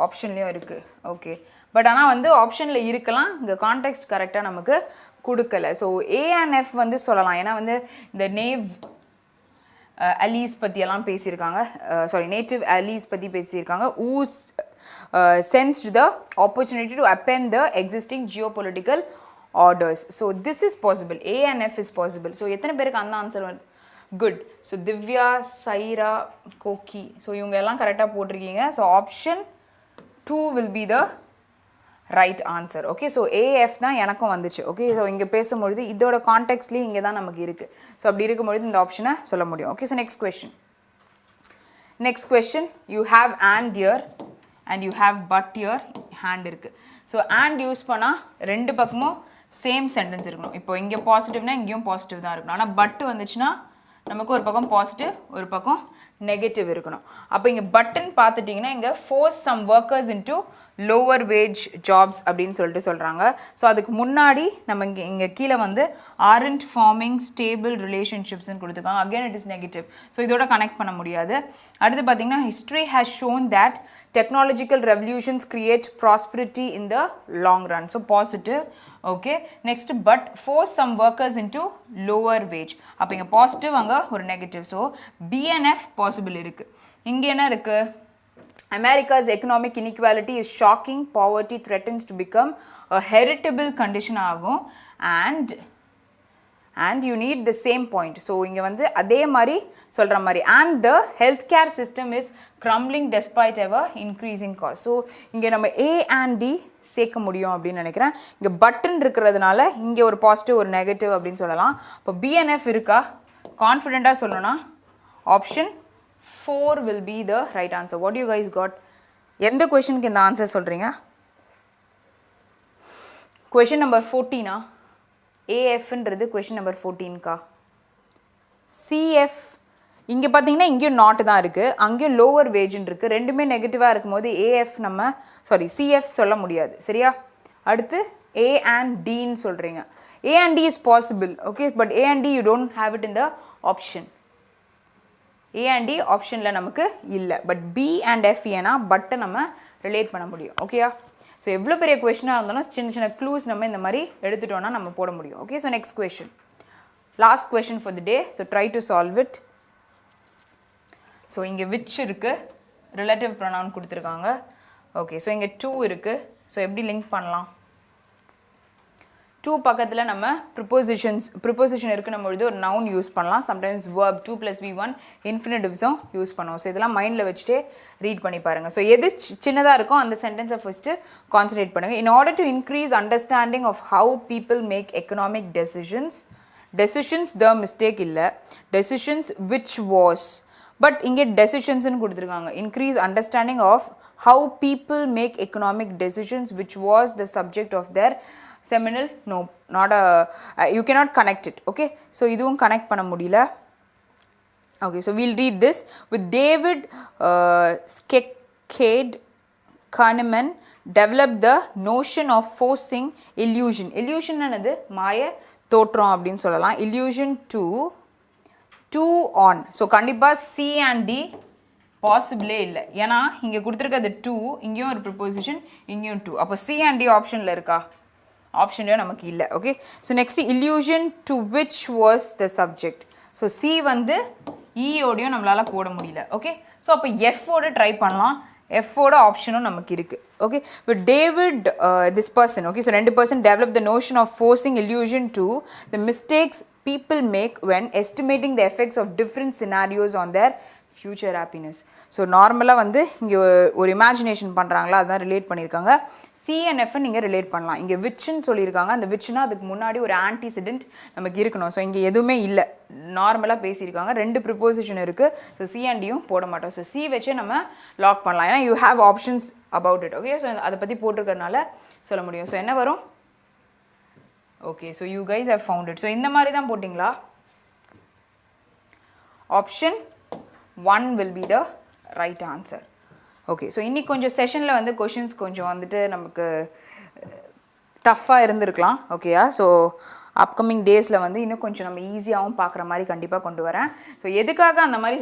ஆப்ஷன்லேயும் இருக்குது. ஓகே, பட் ஆனால் வந்து ஆப்ஷனில் இருக்கலாம், இங்கே கான்டெக்ஸ்ட் கரெக்டாக நமக்கு கொடுக்கல. ஸோ A and F வந்து சொல்லலாம். ஏன்னா வந்து இந்த அலீஸ் பற்றியெல்லாம் பேசியிருக்காங்க. நேட்டிவ் அலீஸ் பற்றி பேசியிருக்காங்க. ஊஸ் sensed the opportunity to append the existing geopolitical orders. So this is possible. A and F is possible. So எத்தனை பேருக்கு அந்த ஆன்சர் வந்து குட்? ஸோ திவ்யா, சைரா, கோக்கி, ஸோ இவங்க எல்லாம் கரெக்டாக போட்டிருக்கீங்க. So option 2 will be the right answer. Okay, so AF தான் எனக்கும் வந்துச்சு. ஓகே, ஸோ இங்கே பேசும்பொழுது இதோட கான்டெக்ட்லேயும் இங்கே தான் நமக்கு இருக்குது. ஸோ அப்படி இருக்கும்பொழுது இந்த ஆப்ஷனை சொல்ல முடியும். Okay, so next question, you have and here and you have but here hand இருக்குது. ஸோ and யூஸ் பண்ணால் ரெண்டு பக்கமும் சேம் சென்டென்ஸ் இருக்கணும். இப்போ இங்கே பாசிட்டிவ்னா இங்கேயும் பாசிட்டிவ் தான் இருக்கணும். ஆனால் பட்டு வந்துச்சுன்னா நமக்கு ஒரு பக்கம் பாசிட்டிவ், ஒரு பக்கம் நெகட்டிவ் இருக்கணும். அப்போ இங்கே பட்டன் பார்த்துட்டிங்கன்னா இங்கே force some workers into lower wage jobs அப்படின்னு சொல்லிட்டு சொல்கிறாங்க. ஸோ அதுக்கு முன்னாடி நம்ம இங்கே கீழே வந்து aren't forming stable relationships கொடுத்துருக்காங்க. again it is negative. So இதோட கனெக்ட் பண்ண முடியாது. அடுத்து பார்த்தீங்கன்னா history has shown that technological revolutions create prosperity in the long run. So positive. Okay, next but force some workers into lower wage. அப்போ இங்கே பாசிட்டிவ், அங்கே ஒரு நெகட்டிவ். ஸோ BNF பாசிபிள் இருக்குது. இங்கே என்ன இருக்குது? America's economic inequality is shocking. Poverty threatens to become a heritable condition ஆகும். And you need the same point. So இங்கே வந்து அதே மாதிரி சொல்கிற மாதிரி and the healthcare system is crumbling despite ever increasing cost. So இங்கே நம்ம A and D சேர்க்க முடியும் அப்படின்னு நினைக்கிறேன். இங்கே பட்டன் இருக்கிறதுனால இங்கே ஒரு பாசிட்டிவ், ஒரு நெகட்டிவ் அப்படின்னு சொல்லலாம். இப்போ BNF இருக்கா? கான்ஃபிடெண்ட்டாக சொல்லணும்னா option 4 will be the right answer. What do you guys got? எந்த கொஷனுக்கு இந்த ஆன்சர் சொல்கிறீங்க? கொஷின் நம்பர் 14 AFன்றது கொஷின் நம்பர் 14 CF இங்கே பார்த்தீங்கன்னா இங்கேயும் நாட் தான் இருக்குது, அங்கேயும் லோவர் வேஜ்ன்னு இருக்குது. ரெண்டுமே நெகட்டிவாக இருக்கும்போது CF சொல்ல முடியாது. சரியா? அடுத்து A and Dன்னு சொல்கிறீங்க. A and D is possible. Okay, but A and D you don't have it in the option. A and D ஆப்ஷனில் நமக்கு இல்லை. பட் B and F ஏன்னா பட்டை நம்ம ரிலேட் பண்ண முடியும். ஓகேயா? ஸோ எவ்வளோ பெரிய கொஷினாக இருந்தாலும் சின்ன சின்ன க்ளூஸ் நம்ம இந்த மாதிரி எடுத்துட்டோன்னா நம்ம போட முடியும். Okay, so next question, last question for the day. So try to solve it. So இங்கே விச் இருக்குது, ரிலேட்டிவ் ப்ரொனவுன் கொடுத்துருக்காங்க. ஓகே, ஸோ இங்கே 2 இருக்குது. ஸோ எப்படி லிங்க் பண்ணலாம்? 2 பக்கத்தில் நம்ம ப்ரிப்போசிஷன் இருக்குன்னும் பொழுது ஒரு நவுன் யூஸ் பண்ணலாம். சம்டைம்ஸ் verb 2 + V1 இன்ஃபினிட்டிவ்ஸும் யூஸ் பண்ணுவோம். ஸோ இதெல்லாம் மைண்டில் வச்சுட்டே ரீட் பண்ணி பாருங்கள். ஸோ எது சின்னதாக இருக்கோ அந்த சென்டென்ஸை ஃபஸ்ட்டு கான்சன்ட்ரேட் பண்ணுங்கள். In order to increase understanding of how people make economic decisions the mistake இல்லை, டெசிஷன்ஸ் விச் வாஸ், பட் இங்கே டெசிஷன்ஸ்னு கொடுத்துருக்காங்க. Increase understanding of how people make economic decisions which was the subject of their seminal. No, not a you cannot connect it. Okay, so இதுவும் connect பண்ண முடியல. Okay, so we'll read this. With David Kahneman developed the notion of forcing illusion. Illusion என்னது? மாய தோற்றம் அப்படின்னு சொல்லலாம். Illusion to on. So கண்டிப்பாக C and D பாசிபிளே இல்லை. ஏன்னா இங்கே கொடுத்துருக்கிறது 2, இங்கேயும் ஒரு ப்ரிப்போசிஷன், இங்கேயும் 2. அப்போ C and D ஆப்ஷனில் இருக்கா? ஆப்ஷன்லேயும் நமக்கு இல்லை. Okay, so next illusion to which was the subject. So C வந்து ஈயோடையும் நம்மளால் போட முடியல. ஓகே, ஸோ அப்போ Fஓட ட்ரை பண்ணலாம். Fஓட ஆப்ஷனும் நமக்கு இருக்குது. Okay, but David this person, okay, so 2% developed the notion of forcing illusion to the mistakes people make when estimating the effects of different scenarios on their future happiness. So நார்மலாக வந்து இங்கே ஒரு இமேஜினேஷன் பண்ணுறாங்களா அதுதான் ரிலேட் பண்ணியிருக்காங்க. சிஎன்எஃப் நீங்கள் ரிலேட் பண்ணலாம். இங்கே விச்சுன்னு சொல்லியிருக்காங்க. அந்த விச்சுனா அதுக்கு முன்னாடி ஒரு ஆன்டிசிடென்ட் நமக்கு இருக்கணும். ஸோ இங்கே எதுவுமே இல்லை, நார்மலாக பேசியிருக்காங்க. 2 ப்ரிப்போசிஷன் இருக்குது. ஸோ சி அண்ட் டியும் போட மாட்டோம். ஸோ சி வச்சே நம்ம லாக் பண்ணலாம். ஏன்னா you have options about it. Okay, so அதை பற்றி போட்டிருக்கறனால சொல்ல முடியும். ஸோ என்ன வரும்? Okay, so you guys have found it. So இந்த மாதிரி தான் போட்டிங்களா? Option 1 will be the right answer. Okay, so இன்னைக்கு கொஞ்சம் செஷனில் வந்து கொஷின்ஸ் கொஞ்சம் வந்துட்டு நமக்கு டஃப்பாக இருந்திருக்கலாம். ஓகேயா? ஸோ அப்கமிங் டேஸில் வந்து இன்னும் கொஞ்சம் நம்ம ஈஸியாகவும் பார்க்குற மாதிரி கண்டிப்பாக கொண்டு வரேன். ஸோ எதுக்காக அந்த மாதிரி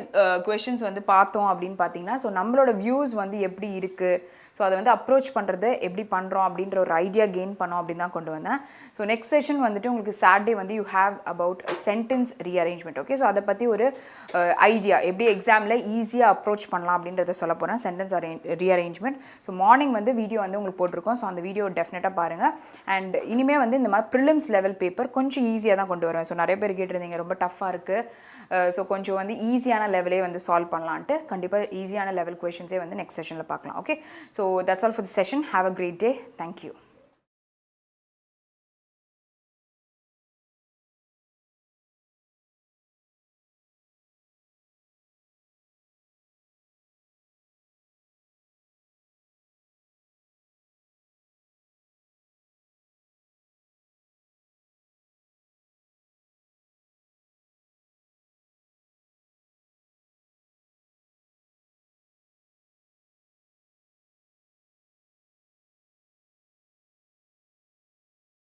கொஷின்ஸ் வந்து பார்த்தோம் அப்படின்னு பார்த்தீங்கன்னா, ஸோ நம்மளோட வியூஸ் வந்து எப்படி இருக்குது, ஸோ அதை வந்து அப்ரோச் பண்ணுறது எப்படி பண்ணுறோம் அப்படின்ற ஒரு ஐடியா கெயின் பண்ணோம் அப்படின்னு தான் கொண்டு வந்தேன். ஸோ நெக்ஸ்ட் செஷன் வந்துட்டு உங்களுக்கு சாட்டர்டே வந்து you have about sentence rearrangement. Okay, so அதை பற்றி ஒரு ஐடியா எப்படி எக்ஸாமில் ஈஸியாக அப்ரோச் பண்ணலாம் அப்படின்றத சொல்ல போகிறேன், சென்டென்ஸ் ரீஅரேஞ்ச்மெண்ட். ஸோ மார்னிங் வந்து வீடியோ வந்து உங்களுக்கு போட்டிருக்கோம். ஸோ அந்த வீடியோ டெஃபினட்டாக பாருங்கள். அண்ட் இனிமேல் வந்து இந்த மாதிரி ப்ரிலிம்ஸ் லெவல் பேப்பர் கொஞ்சம் ஈஸியாக தான் கொண்டு வருவேன். ஸோ நிறைய பேர் கேட்டிருந்தீங்க ரொம்ப டஃப்பாக இருக்குது, ஸோ கொஞ்சம் வந்து ஈஸியான லெவலே வந்து சால்வ் பண்ணலான்ட்டு. கண்டிப்பாக ஈஸியான லெவல் கொஷின்ஸே வந்து நெக்ஸ்ட் செஷனில் பார்க்கலாம். Okay, so that's all for the session. Have a great day. Thank you.